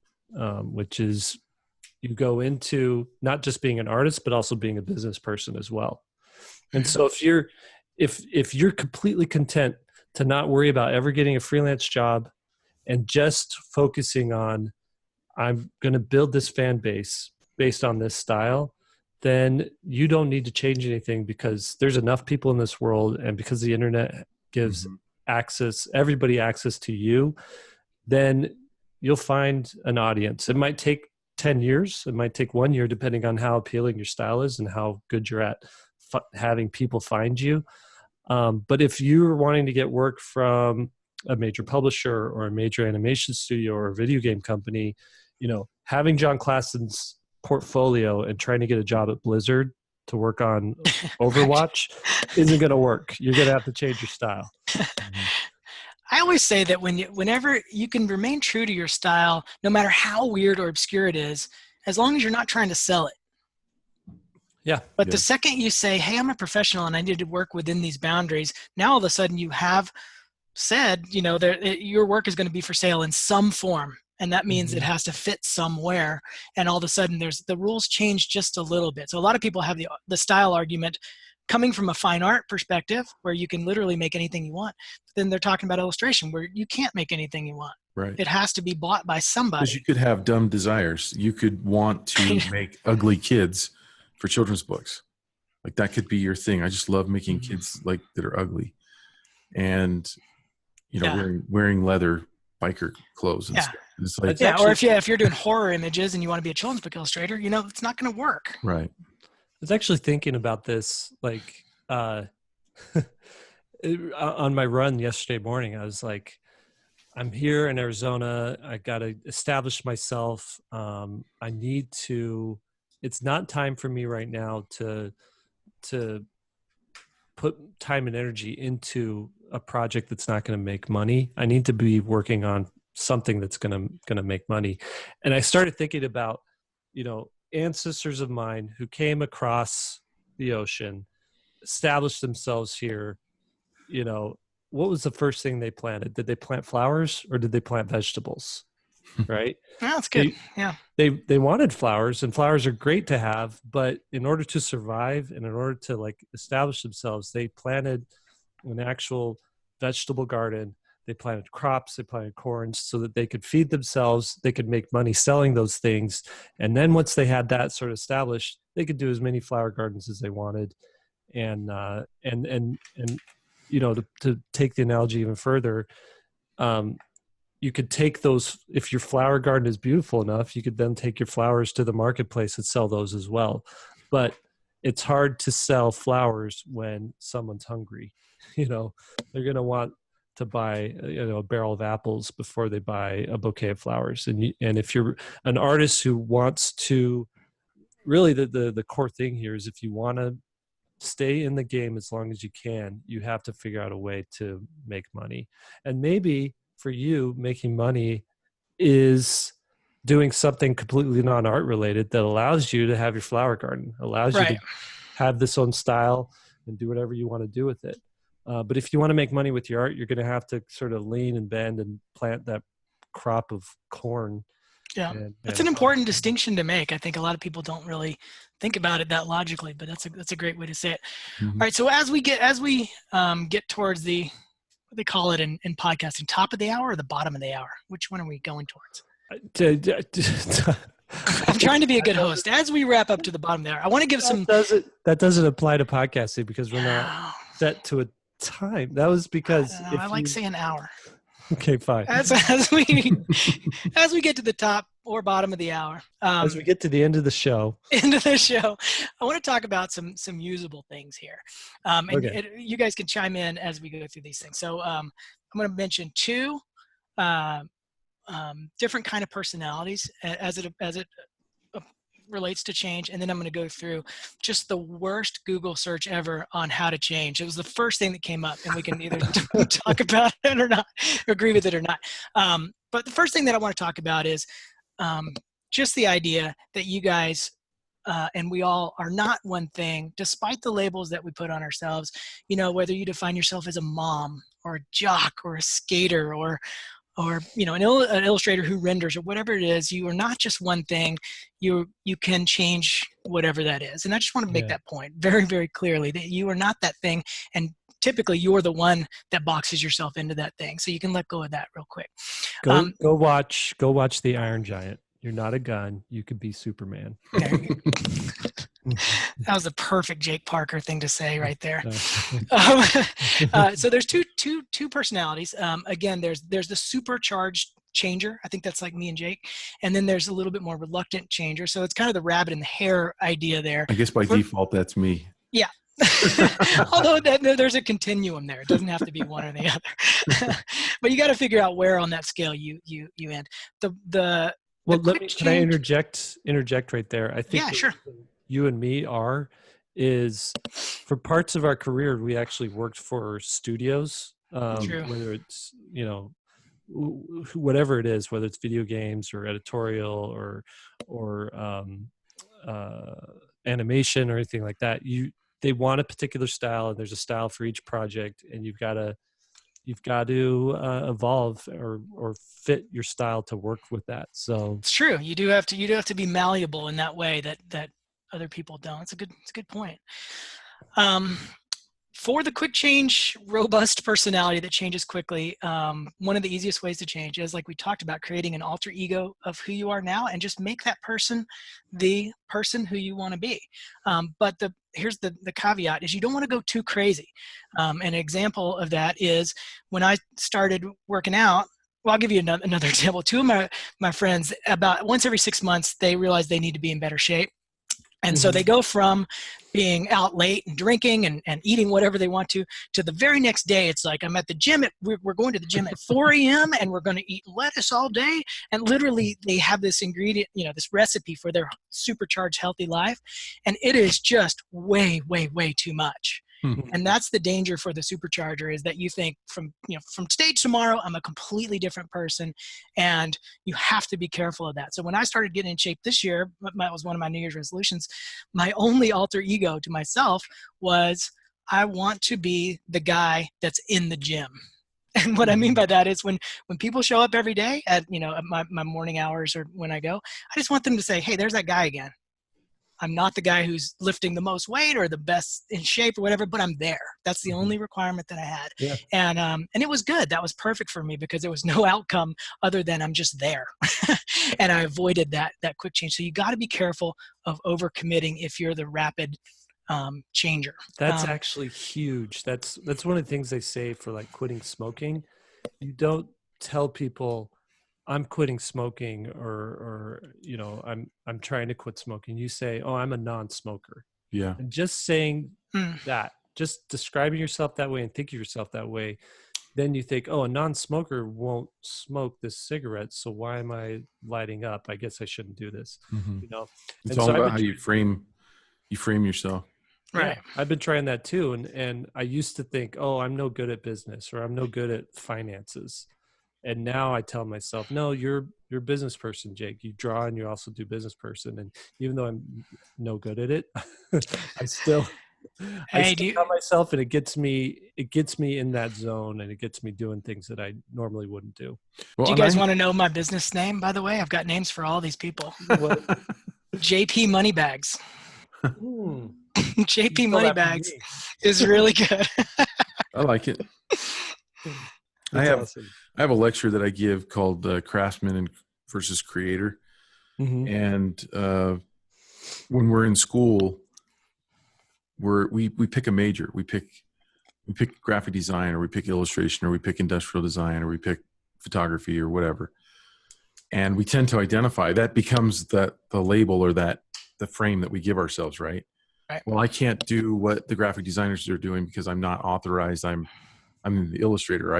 which is you go into not just being an artist, but also being a business person as well. And so if you're completely content to not worry about ever getting a freelance job and just focusing on I'm going to build this fan base based on this style, then you don't need to change anything, because there's enough people in this world, and because the internet gives everybody access to you, then you'll find an audience. It might take 10 years. It might take 1 year, depending on how appealing your style is and how good you're at having people find you. But if you're wanting to get work from a major publisher or a major animation studio or a video game company, having John Klassen's portfolio and trying to get a job at Blizzard to work on Overwatch isn't going to work. You're going to have to change your style. I always say that whenever you can remain true to your style, no matter how weird or obscure it is, as long as you're not trying to sell it. Yeah. But the second you say, hey, I'm a professional and I need to work within these boundaries, now all of a sudden you have said, your work is going to be for sale in some form. And that means it has to fit somewhere. And all of a sudden the rules change just a little bit. So a lot of people have the style argument coming from a fine art perspective, where you can literally make anything you want. But then they're talking about illustration, where you can't make anything you want. Right. It has to be bought by somebody. Because you could have dumb desires. You could want to make ugly kids for children's books. Like that could be your thing. I just love making kids like that are ugly, and wearing leather biker clothes and stuff. It's like, or if you're doing horror images and you want to be a children's book illustrator, it's not going to work. Right. I was actually thinking about this, like, on my run yesterday morning. I was like, I'm here in Arizona. I got to establish myself. I need to. It's not time for me right now to put time and energy into a project that's not going to make money. I need to be working on something that's going to make money. And I started thinking about, ancestors of mine who came across the ocean, established themselves here. What was the first thing they planted? Did they plant flowers or did they plant vegetables? Right? That's good. They wanted flowers, and flowers are great to have, but in order to survive and in order to establish themselves, they planted an actual vegetable garden. They planted crops, they planted corn, so that they could feed themselves. They could make money selling those things. And then once they had that sort of established, they could do as many flower gardens as they wanted. And to take the analogy even further, you could take those, if your flower garden is beautiful enough, you could then take your flowers to the marketplace and sell those as well. But it's hard to sell flowers when someone's hungry. They're going to want to buy a barrel of apples before they buy a bouquet of flowers. And if you're an artist who wants to, really the core thing here is, if you want to stay in the game as long as you can, you have to figure out a way to make money. And maybe for you, making money is doing something completely non-art related that allows you to have your flower garden, allows you to have this own style and do whatever you want to do with it. But if you want to make money with your art, you're going to have to sort of lean and bend and plant that crop of corn. Yeah, that's an important distinction to make. I think a lot of people don't really think about it that logically, but that's a great way to say it. All right, so as we get towards the, what they call it in podcasting, top of the hour or the bottom of the hour, which one are we going towards? I'm trying to be a good host. As we wrap up to the bottom there, I want to give some. That doesn't apply to podcasting, because we're not set to a time. That was because I like saying hour. Okay, fine. As we get to the top or bottom of the hour, as we get to the end of the show, I want to talk about some usable things here, and you guys can chime in as we go through these things. So I'm going to mention two different kind of personalities as it relates to change, and then I'm going to go through just the worst Google search ever on how to change. It was the first thing that came up, and we can either talk about it or not, or agree with it or not. But the first thing that I want to talk about is just the idea that you guys and we all are not one thing, despite the labels that we put on ourselves. Whether you define yourself as a mom or a jock or a skater or an illustrator who renders or whatever it is, you are not just one thing. You can change whatever that is. And I just want to make that point very, very clearly, that you are not that thing. And typically you're the one that boxes yourself into that thing. So you can let go of that real quick. Go watch The Iron Giant. You're not a gun. You could be Superman. That was a perfect Jake Parker thing to say right there. So there's two personalities. Again, there's the supercharged changer. I think that's like me and Jake. And then there's a little bit more reluctant changer. So it's kind of the rabbit and the hare idea there. I guess by default, that's me. Yeah. Although there's a continuum there. It doesn't have to be one or the other. But you got to figure out where on that scale you end. Can I interject right there? I think sure. You and me is for parts of our career, we actually worked for studios, whether it's, whatever it is, whether it's video games or editorial or animation or anything like that. They want a particular style, and there's a style for each project, and you've got to evolve or fit your style to work with that. So it's true. You do have to be malleable in that way that other people don't. It's a good point. For the quick change, robust personality that changes quickly, one of the easiest ways to change is, like we talked about, creating an alter ego of who you are now, and just make that person the person who you want to be. But here's the caveat is you don't want to go too crazy. An example of that is when I started working out. Well, I'll give you another example. Two of my friends, about once every 6 months, they realize they need to be in better shape. And so they go from being out late and drinking and eating whatever they want to the very next day. It's like, I'm at the gym. We're going to the gym at 4 a.m. and we're going to eat lettuce all day. And literally they have this ingredient, this recipe for their supercharged healthy life. And it is just way, way, way too much. And that's the danger for the supercharger, is that you think from today to tomorrow, I'm a completely different person, and you have to be careful of that. So when I started getting in shape this year, that was one of my New Year's resolutions. My only alter ego to myself was, I want to be the guy that's in the gym. And what I mean by that is when people show up every day at my morning hours or when I go, I just want them to say, hey, there's that guy again. I'm not the guy who's lifting the most weight or the best in shape or whatever, but I'm there. That's the only requirement that I had. Yeah. And it was good. That was perfect for me because there was no outcome other than I'm just there. And I avoided that quick change. So you got to be careful of overcommitting if you're the rapid changer. That's actually huge. That's one of the things they say for like quitting smoking. You don't tell people, I'm quitting smoking or I'm trying to quit smoking. You say, oh, I'm a non-smoker. Yeah. And just saying that, just describing yourself that way and thinking of yourself that way, then you think, oh, a non-smoker won't smoke this cigarette, so why am I lighting up? I guess I shouldn't do this. It's all about how you frame yourself. Right. Yeah, I've been trying that too. And I used to think, oh, I'm no good at business, or I'm no good at finances. And now I tell myself, no, you're a business person, Jake. You draw and you also do business person. And even though I'm no good at it, I still tell myself, and it gets me in that zone, and it gets me doing things that I normally wouldn't do. Well, do you guys want to know my business name, by the way? I've got names for all these people. JP Moneybags. JP Moneybags is really good. I like it. I have a lecture that I give called Craftsman versus Creator. And when we're in school, we pick a major. We pick graphic design, or we pick illustration, or we pick industrial design, or we pick photography, or whatever. And we tend to identify that becomes the label, or the frame that we give ourselves, right? Well, I can't do what the graphic designers are doing because I'm not authorized. I'm the illustrator.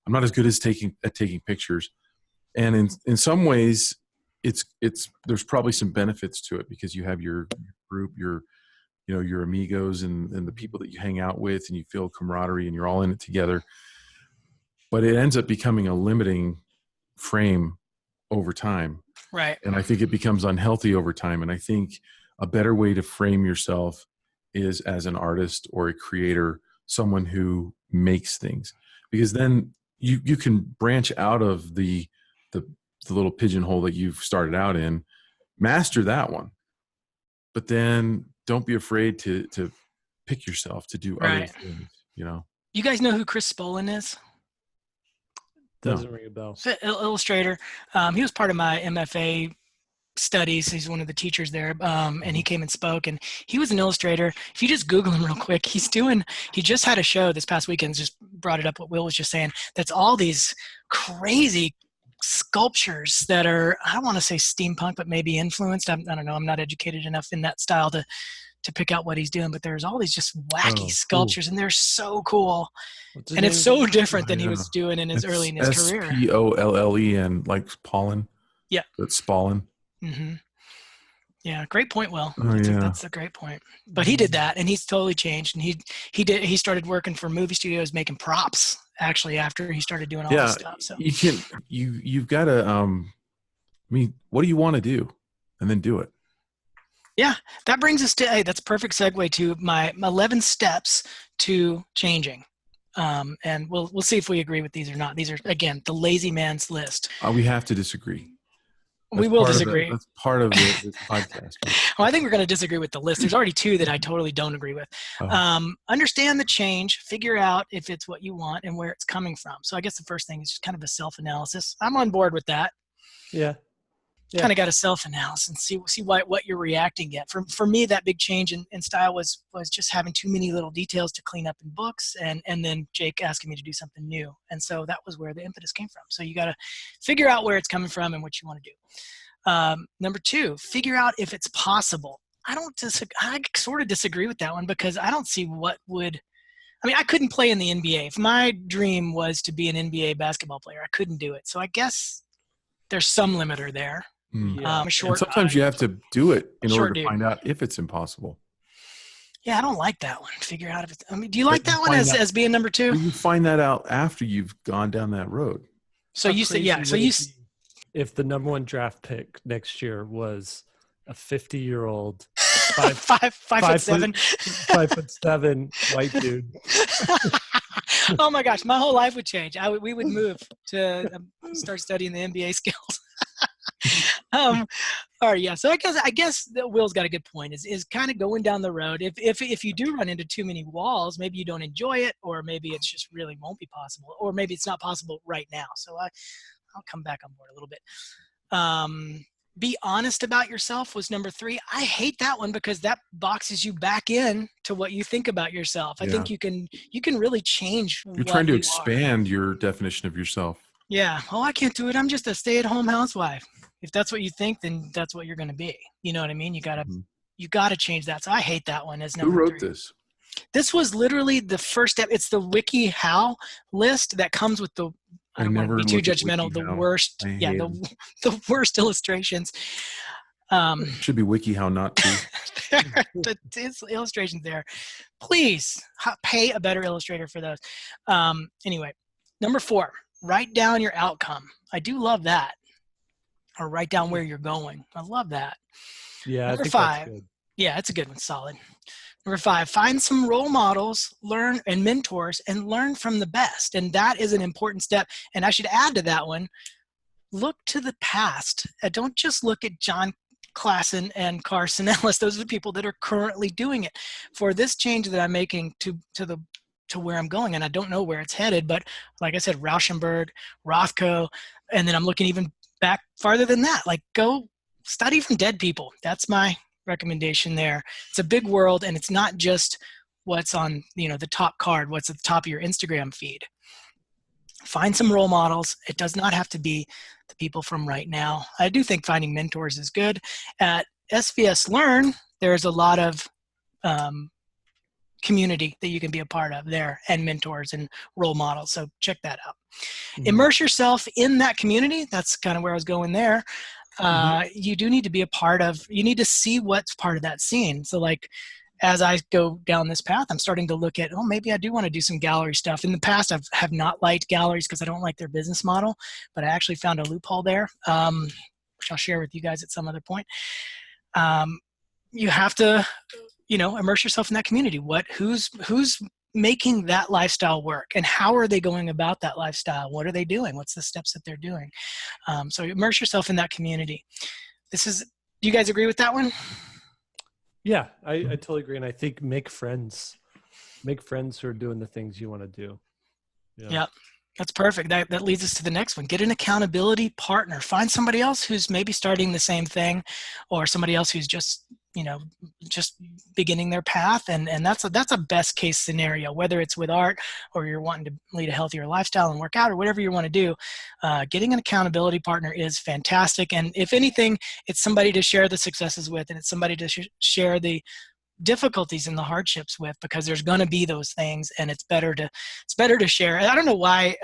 I'm not as good as taking pictures. And in some ways there's probably some benefits to it, because you have your group, your amigos and the people that you hang out with, and you feel camaraderie and you're all in it together. But it ends up becoming a limiting frame over time. Right. And I think it becomes unhealthy over time. And I think a better way to frame yourself is as an artist or a creator, someone who makes things, because then you can branch out of the little pigeonhole that you've started out in, master that one, but then don't be afraid to pick yourself to do other things. You guys know who Chris Spolin is? doesn't ring a bell. Illustrator. He was part of my MFA studies. He's one of the teachers there, and he came and spoke, and he was an illustrator. If you just Google him real quick, he just had a show this past weekend, just brought it up what Will was just saying, that's all these crazy sculptures that are, I don't want to say steampunk, but maybe influenced. I don't know. I'm not educated enough in that style to pick out what he's doing, but there's all these just wacky sculptures, and they're so cool. And it's so different than he was doing in his early in his career. Spollen, like pollen. Yeah. That's Spollen. Mm-hmm. Yeah, great point, Will. Oh, that's a great point. But he did that, and he's totally changed. And he started working for movie studios making props actually after he started doing all this stuff. So you've got to what do you want to do, and then do it. Yeah, that brings us to that's a perfect segue to my 11 steps to changing. And we'll see if we agree with these or not. These are, again, the lazy man's list. We have to disagree. We will disagree. That's part of this podcast. Well, I think we're going to disagree with the list. There's already 2 that I totally don't agree with. Understand the change, figure out if it's what you want and where it's coming from. So I guess the first thing is just kind of a self-analysis. I'm on board with that. Yeah. Kind of got a self-analysis and see what you're reacting at. For me, that big change in style was just having too many little details to clean up in books, and then Jake asking me to do something new. And so that was where the impetus came from. So you got to figure out where it's coming from and what you want to do. Number 2, figure out if it's possible. I sort of disagree with that one, because I don't see I couldn't play in the NBA. If my dream was to be an NBA basketball player, I couldn't do it. So I guess there's some limiter there. And sometimes you have to do it in order to find out if it's impossible. Yeah, I don't like that one. Figure out if it's. Do you like that one as being number 2? You find that out after you've gone down that road. So you said, yeah. So if the number 1 draft pick next year was a 50-year-old, 5'7", 5'7" white dude. Oh my gosh, my whole life would change. We would move to start studying the NBA skills. All right, yeah. So I guess that Will's got a good point. Is kind of going down the road. If you do run into too many walls, maybe you don't enjoy it, or maybe it's just really won't be possible, or maybe it's not possible right now. So I'll come back on board a little bit. Be honest about yourself was number 3. I hate that one because that boxes you back in to what you think about yourself. I think you can really change. You're trying to expand your definition of yourself. Yeah. Oh, I can't do it. I'm just a stay-at-home housewife. If that's what you think, then that's what you're going to be. You know what I mean? You gotta change that. So I hate that one as number 3. Who wrote this? This was literally the first step. It's the WikiHow list that comes with the. I don't want to be too judgmental. The worst, the worst illustrations. Should be WikiHow, not to. It's illustrations there. Please pay a better illustrator for those. Anyway, number 4, write down your outcome. I do love that. Or write down where you're going. I love that. Yeah, number I think 5. that's good. Yeah, it's a good one. Solid. Number 5, find some role models, learn and mentors, and learn from the best. And that is an important step. And I should add to that one, look to the past. Don't just look at John Classen and Carson Ellis. Those are the people that are currently doing it. For this change that I'm making to where I'm going, and I don't know where it's headed, but like I said, Rauschenberg, Rothko, and then I'm looking even back farther than that. Like, go study from dead people. That's my recommendation there. It's a big world, and it's not just what's on the top card, what's at the top of your Instagram feed. Find some role models. It does not have to be the people from right now. I do think finding mentors is good. At SVSLearn, there's a lot of community that you can be a part of there, and mentors and role models. So check that out. Mm-hmm. Immerse yourself in that community. That's kind of where I was going there. You do need to be a part of, you need to see what's part of that scene. So like, as I go down this path, I'm starting to look at, maybe I do want to do some gallery stuff. In the past, I have not liked galleries because I don't like their business model, but I actually found a loophole there, which I'll share with you guys at some other point. You have to, immerse yourself in that community. Who's making that lifestyle work, and how are they going about that lifestyle? What are they doing? What's the steps that they're doing? So immerse yourself in that community. Do you guys agree with that one? Yeah, I totally agree. And I think make friends who are doing the things you want to do. Yeah. That's perfect. That leads us to the next one. Get an accountability partner. Find somebody else who's maybe starting the same thing, or somebody else who's just beginning their path. And that's a best case scenario, whether it's with art or you're wanting to lead a healthier lifestyle and work out or whatever you want to do. Getting an accountability partner is fantastic. And if anything, it's somebody to share the successes with, and it's somebody to share the difficulties and the hardships with, because there's going to be those things, and it's better to share. I don't know why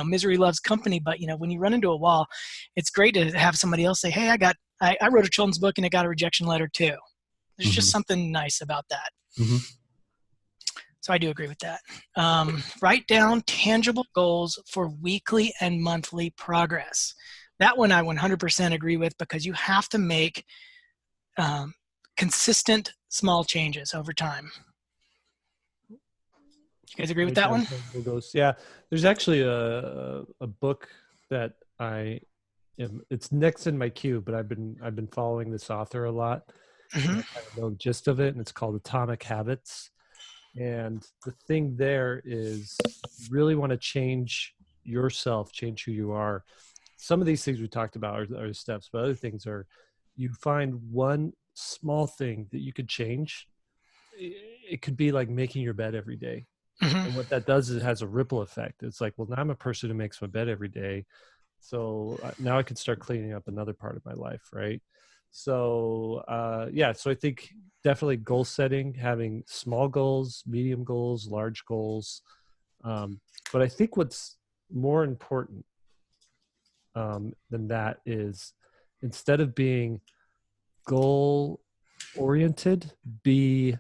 misery loves company, but when you run into a wall, it's great to have somebody else say, hey, I wrote a children's book and it got a rejection letter too. There's just something nice about that. So I do agree with that. Write down tangible goals for weekly and monthly progress. That one I 100% agree with, because you have to make consistent small changes over time. You guys agree with that one? Yeah, there's actually a book that it's next in my queue, but I've been following this author a lot. I know the gist of it, and it's called Atomic Habits. And the thing there is, you really want to change yourself, change who you are. Some of these things we talked about are steps, but other things are, you find one small thing that you could change. It could be like making your bed every day. And what that does is it has a ripple effect. It's like, well, now I'm a person who makes my bed every day. So now I can start cleaning up another part of my life, right? So, so I think definitely goal setting, having small goals, medium goals, large goals. But I think what's more important than that is, instead of being goal oriented, be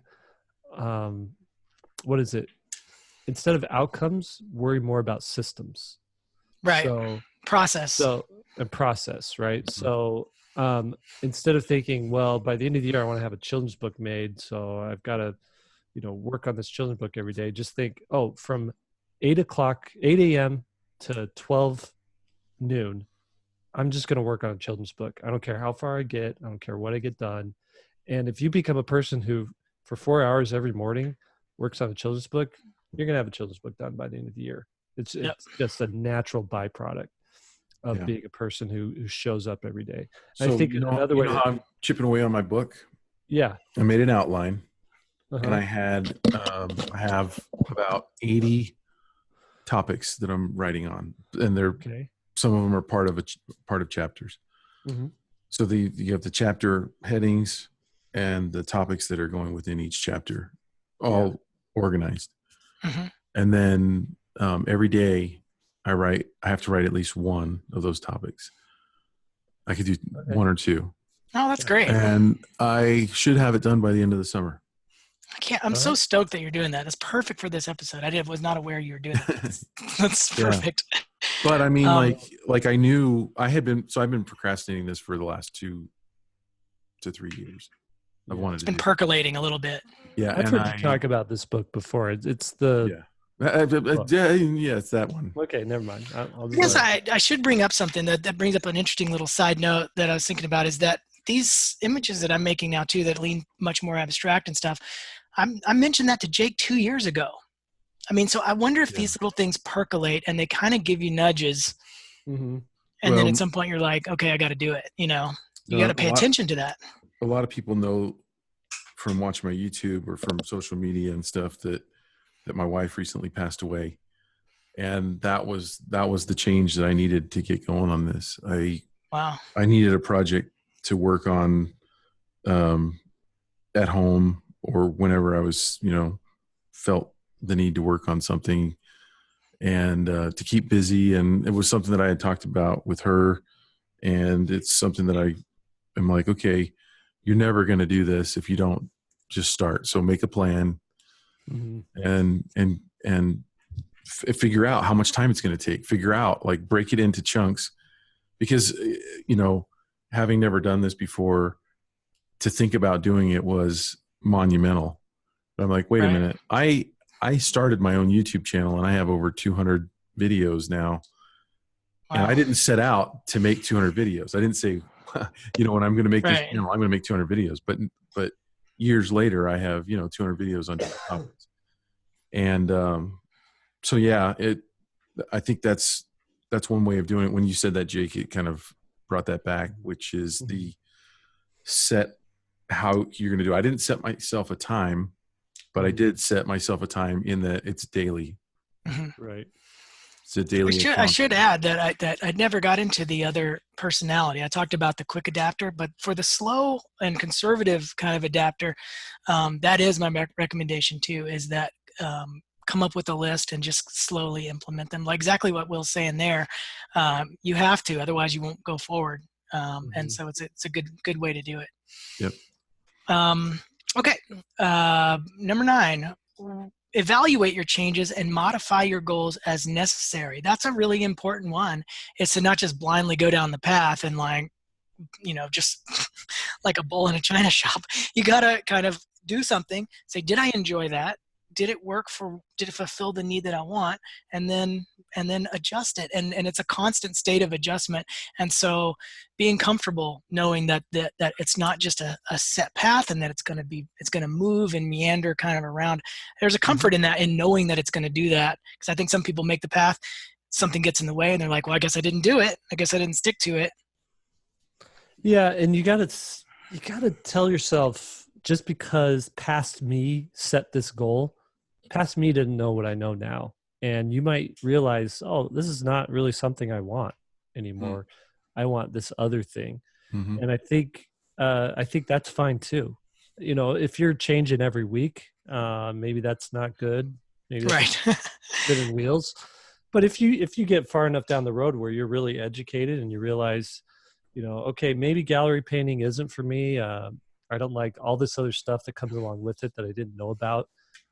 instead of outcomes, worry more about systems. Right. So process, right? So instead of thinking, well, by the end of the year I want to have a children's book made, so I've got to work on this children's book every day, just think, from 8 a.m. to 12 noon, I'm just going to work on a children's book. I don't care how far I get. I don't care what I get done. And if you become a person who for 4 hours every morning works on a children's book, you're going to have a children's book done by the end of the year. It's just a natural byproduct of being a person who shows up every day. So I think another way how I'm chipping away on my book. Yeah. I made an outline, and I have about 80 topics that I'm writing on, and some of them are part of chapters. So you have the chapter headings and the topics that are going within each chapter, all organized. And then every day I have to write at least one of those topics. I could do one or two. Oh, that's great. And I should have it done by the end of the summer. I'm so stoked that you're doing that. That's perfect for this episode. I was not aware you were doing that. That's perfect. But I mean, like I knew I've been procrastinating this for the last 2 to 3 years. It's been percolating a little bit. Yeah. I've heard you talk about this book before. It's the, it's that one. Okay, never mind. I should bring up something that brings up an interesting little side note that I was thinking about, is that these images that I'm making now too, that lean much more abstract and stuff, I mentioned that to Jake 2 years ago. I mean, so I wonder if these little things percolate and they kind of give you nudges. And then at some point you're like, okay, I got to do it. You got to pay attention to that. A lot of people know from watching my YouTube or from social media and stuff that my wife recently passed away. And that was the change that I needed to get going on this. I needed a project to work on at home, or whenever I was, felt the need to work on something, and to keep busy. And it was something that I had talked about with her. And it's something that I am like, okay, you're never going to do this if you don't just start. So make a plan and figure out how much time it's going to take. Figure out, like, break it into chunks, because, having never done this before, to think about doing it was monumental. But I'm like, wait a minute. I started my own YouTube channel and I have over 200 videos now. Wow. And I didn't set out to make 200 videos. I didn't say, when I'm going to make this, I'm going to make 200 videos. But years later, I have, 200 videos on different topics. And so, I think that's one way of doing it. When you said that, Jake, it kind of brought that back, which is the set how you're going to do. I didn't set myself a time, but I did set myself a time in that it's daily. Right. It's a daily. I should add that I never got into the other personality. I talked about the quick adapter, but for the slow and conservative kind of adapter, that is my recommendation too, is that come up with a list and just slowly implement them. Like exactly what Will's saying there. You have to, otherwise you won't go forward. And so it's a good way to do it. Yep. Okay. Number 9, evaluate your changes and modify your goals as necessary. That's a really important one. It's to not just blindly go down the path and just like a bull in a china shop. You got to kind of do something, say, did I enjoy that? Did it fulfill the need that I want? And then adjust it. And it's a constant state of adjustment. And so being comfortable knowing that it's not just a set path and that it's going to move and meander kind of around. There's a comfort in that, in knowing that it's going to do that. Because I think some people make the path, something gets in the way and they're like, well, I guess I didn't do it. I guess I didn't stick to it. Yeah. And you got to tell yourself, just because past me set this goal, past me didn't know what I know now. And you might realize, oh, this is not really something I want anymore. I want this other thing. And I think that's fine too. If you're changing every week, maybe that's not good. Maybe that's spinning wheels. But if you get far enough down the road where you're really educated and you realize, okay, maybe gallery painting isn't for me. I don't like all this other stuff that comes along with it that I didn't know about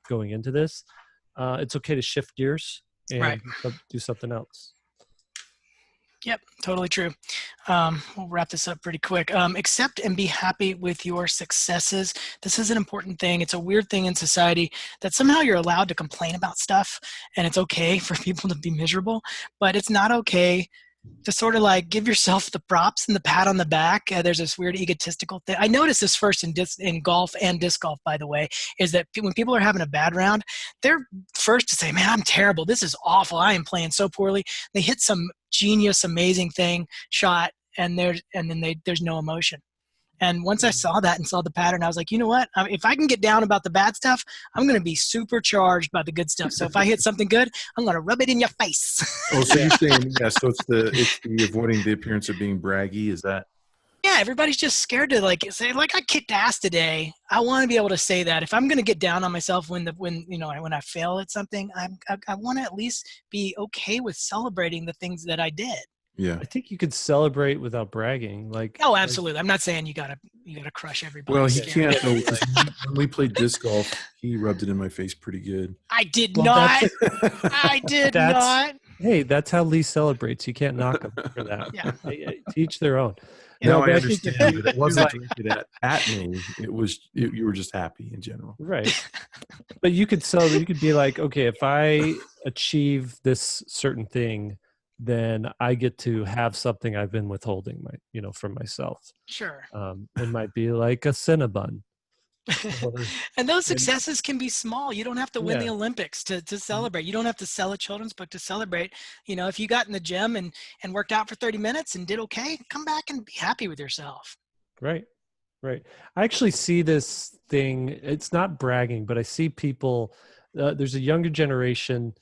going into this. It's okay to shift gears and do something else. Yep, totally true. We'll wrap this up pretty quick. Accept and be happy with your successes. This is an important thing. It's a weird thing in society that somehow you're allowed to complain about stuff, and it's okay for people to be miserable, but it's not okay to sort of like give yourself the props and the pat on the back. There's this weird egotistical thing. I noticed this first in golf and disc golf, by the way, is that when people are having a bad round, they're first to say, man, I'm terrible. This is awful. I am playing so poorly. They hit some genius, amazing shot, and there's no emotion. And once I saw that and saw the pattern, I was like, you know what? If I can get down about the bad stuff, I'm going to be supercharged by the good stuff. So if I hit something good, I'm going to rub it in your face. Oh, so you're saying, so it's the avoiding the appearance of being braggy. Is that? Yeah, everybody's just scared to say I kicked ass today. I want to be able to say that. If I'm going to get down on myself when I fail at something, I want to at least be okay with celebrating the things that I did. Yeah, I think you could celebrate without bragging. Oh, absolutely. I'm not saying you gotta crush everybody. Well, he can't though. When we played disc golf, he rubbed it in my face pretty good. I did not. I did not. Hey, that's how Lee celebrates. You can't knock him for that. Yeah. To each their own. No, I understand, but it wasn't directed at me. It was you were just happy in general, right? But you could celebrate. You could be like, okay, if I achieve this certain thing, then I get to have something I've been withholding from myself. Sure. It might be like a Cinnabon. And those successes can be small. You don't have to win the Olympics to celebrate. You don't have to sell a children's book to celebrate. If you got in the gym and worked out for 30 minutes and did okay, come back and be happy with yourself. Right. I actually see this thing. It's not bragging, but I see people, there's a younger generation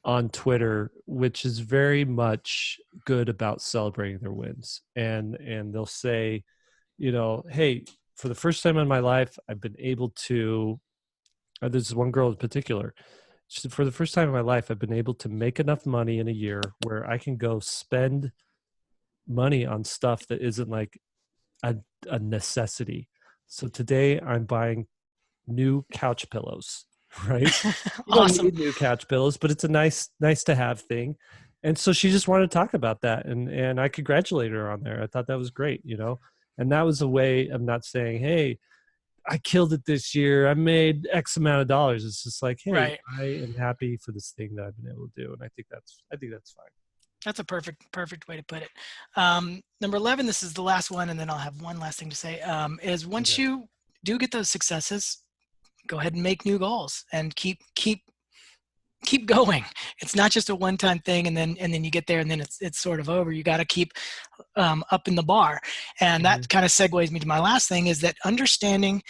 on Twitter, which is very much good about celebrating their wins. And they'll say, hey, for the first time in my life, I've been able to, there's one girl in particular, for the first time in my life, I've been able to make enough money in a year where I can go spend money on stuff that isn't like a necessity. So today I'm buying new couch pillows. Right? You don't need new couch pillows, but it's a nice to have thing. And so she just wanted to talk about that, and I congratulated her on there. I thought that was great, and that was a way of not saying, hey, I killed it this year, I made X amount of dollars. It's just like, hey, I am happy for this thing that I've been able to do, and I think that's fine. That's a perfect way to put it. Number 11, this is the last one, and then I'll have one last thing to say, is once you do get those successes, go ahead and make new goals and keep keep going. It's not just a one-time thing, and then you get there, and then it's sort of over. You got to keep up in the bar, and that kind of segues me to my last thing: is that understanding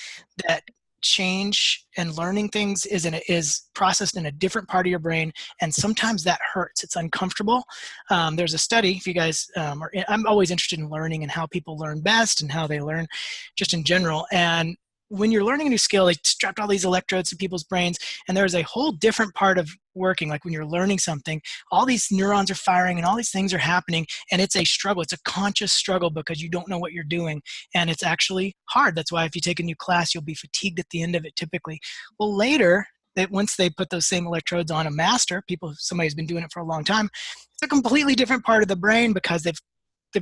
that change and learning things is processed in a different part of your brain, and sometimes that hurts. It's uncomfortable. There's a study, if you guys I'm always interested in learning and how people learn best and how they learn just in general. And when you're learning a new skill, they strapped all these electrodes to people's brains, and there's a whole different part of working. Like when you're learning something, all these neurons are firing and all these things are happening, and it's a struggle. It's a conscious struggle because you don't know what you're doing, and it's actually hard. That's why if you take a new class, you'll be fatigued at the end of it typically. Well, later, once they put those same electrodes on a master, somebody's been doing it for a long time, it's a completely different part of the brain because they've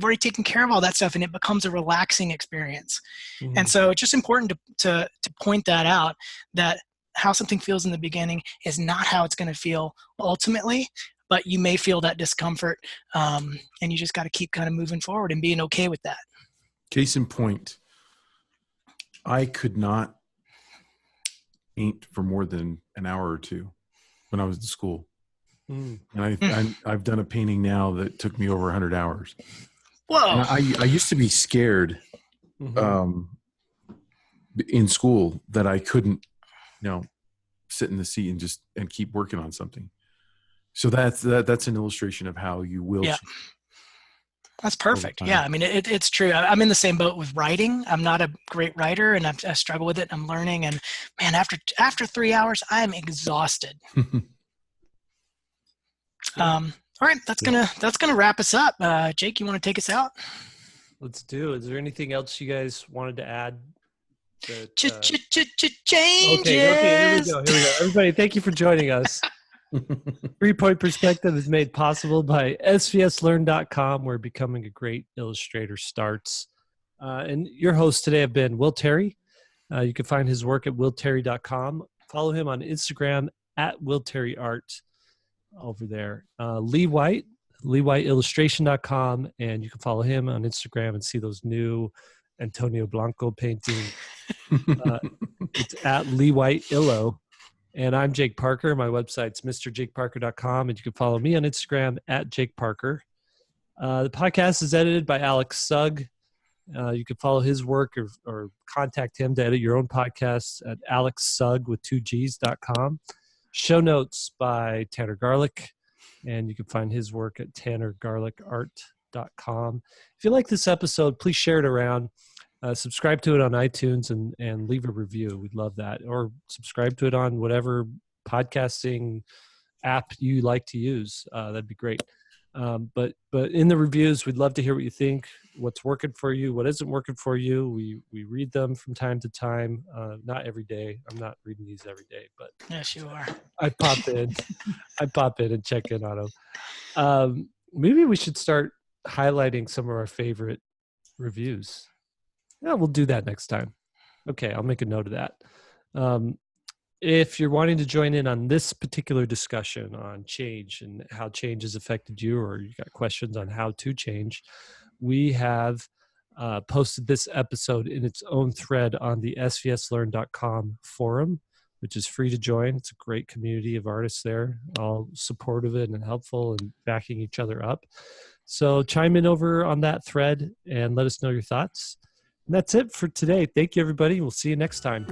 already taken care of all that stuff, and it becomes a relaxing experience. Mm-hmm. And so it's just important to point that out, that how something feels in the beginning is not how it's going to feel ultimately, but you may feel that discomfort, and you just got to keep kind of moving forward and being okay with that. Case in point, I could not paint for more than an hour or two when I was in school. And I've done a painting now that took me over 100 hours. Whoa! And I used to be scared in school that I couldn't, sit in the seat and keep working on something. So that's an illustration of how you will. Yeah. That's perfect. Yeah, I mean, it's true. I'm in the same boat with writing. I'm not a great writer, and I struggle with it. I'm learning, and man, after 3 hours, I'm exhausted. All right, that's gonna wrap us up. Jake, you want to take us out? Let's do. Is there anything else you guys wanted to add? Changes. Okay, here we go. Everybody, thank you for joining us. 3-Point Perspective is made possible by SVSLearn.com, where becoming a great illustrator starts. And your hosts today have been Will Terry. You can find his work at willterry.com. Follow him on Instagram at willterryart over there. Lee White, LeeWhiteIllustration.com, and you can follow him on Instagram and see those new Antonio Blanco paintings. It's at Lee White Illo. And I'm Jake Parker. My website's mrjakeparker.com, and you can follow me on Instagram at Jake Parker. The podcast is edited by Alex Sugg. You can follow his work or contact him to edit your own podcast at alexsugg.com. Show notes by Tanner Garlick, and you can find his work at tannergarlickart.com. If you like this episode, please share it around. Subscribe to it on iTunes and leave a review. We'd love that. Or subscribe to it on whatever podcasting app you like to use. That'd be great. But in the reviews, we'd love to hear what you think, what's working for you, what isn't working for you. We read them from time to time. Not every day. I'm not reading these every day, but yes, you are. I pop in and check in on them. Maybe we should start highlighting some of our favorite reviews. Yeah, we'll do that next time. Okay, I'll make a note of that. If you're wanting to join in on this particular discussion on change and how change has affected you, or you got questions on how to change, we have posted this episode in its own thread on the SVSLearn.com forum, which is free to join. It's a great community of artists there, all supportive and helpful and backing each other up. So chime in over on that thread and let us know your thoughts. And that's it for today. Thank you, everybody. We'll see you next time.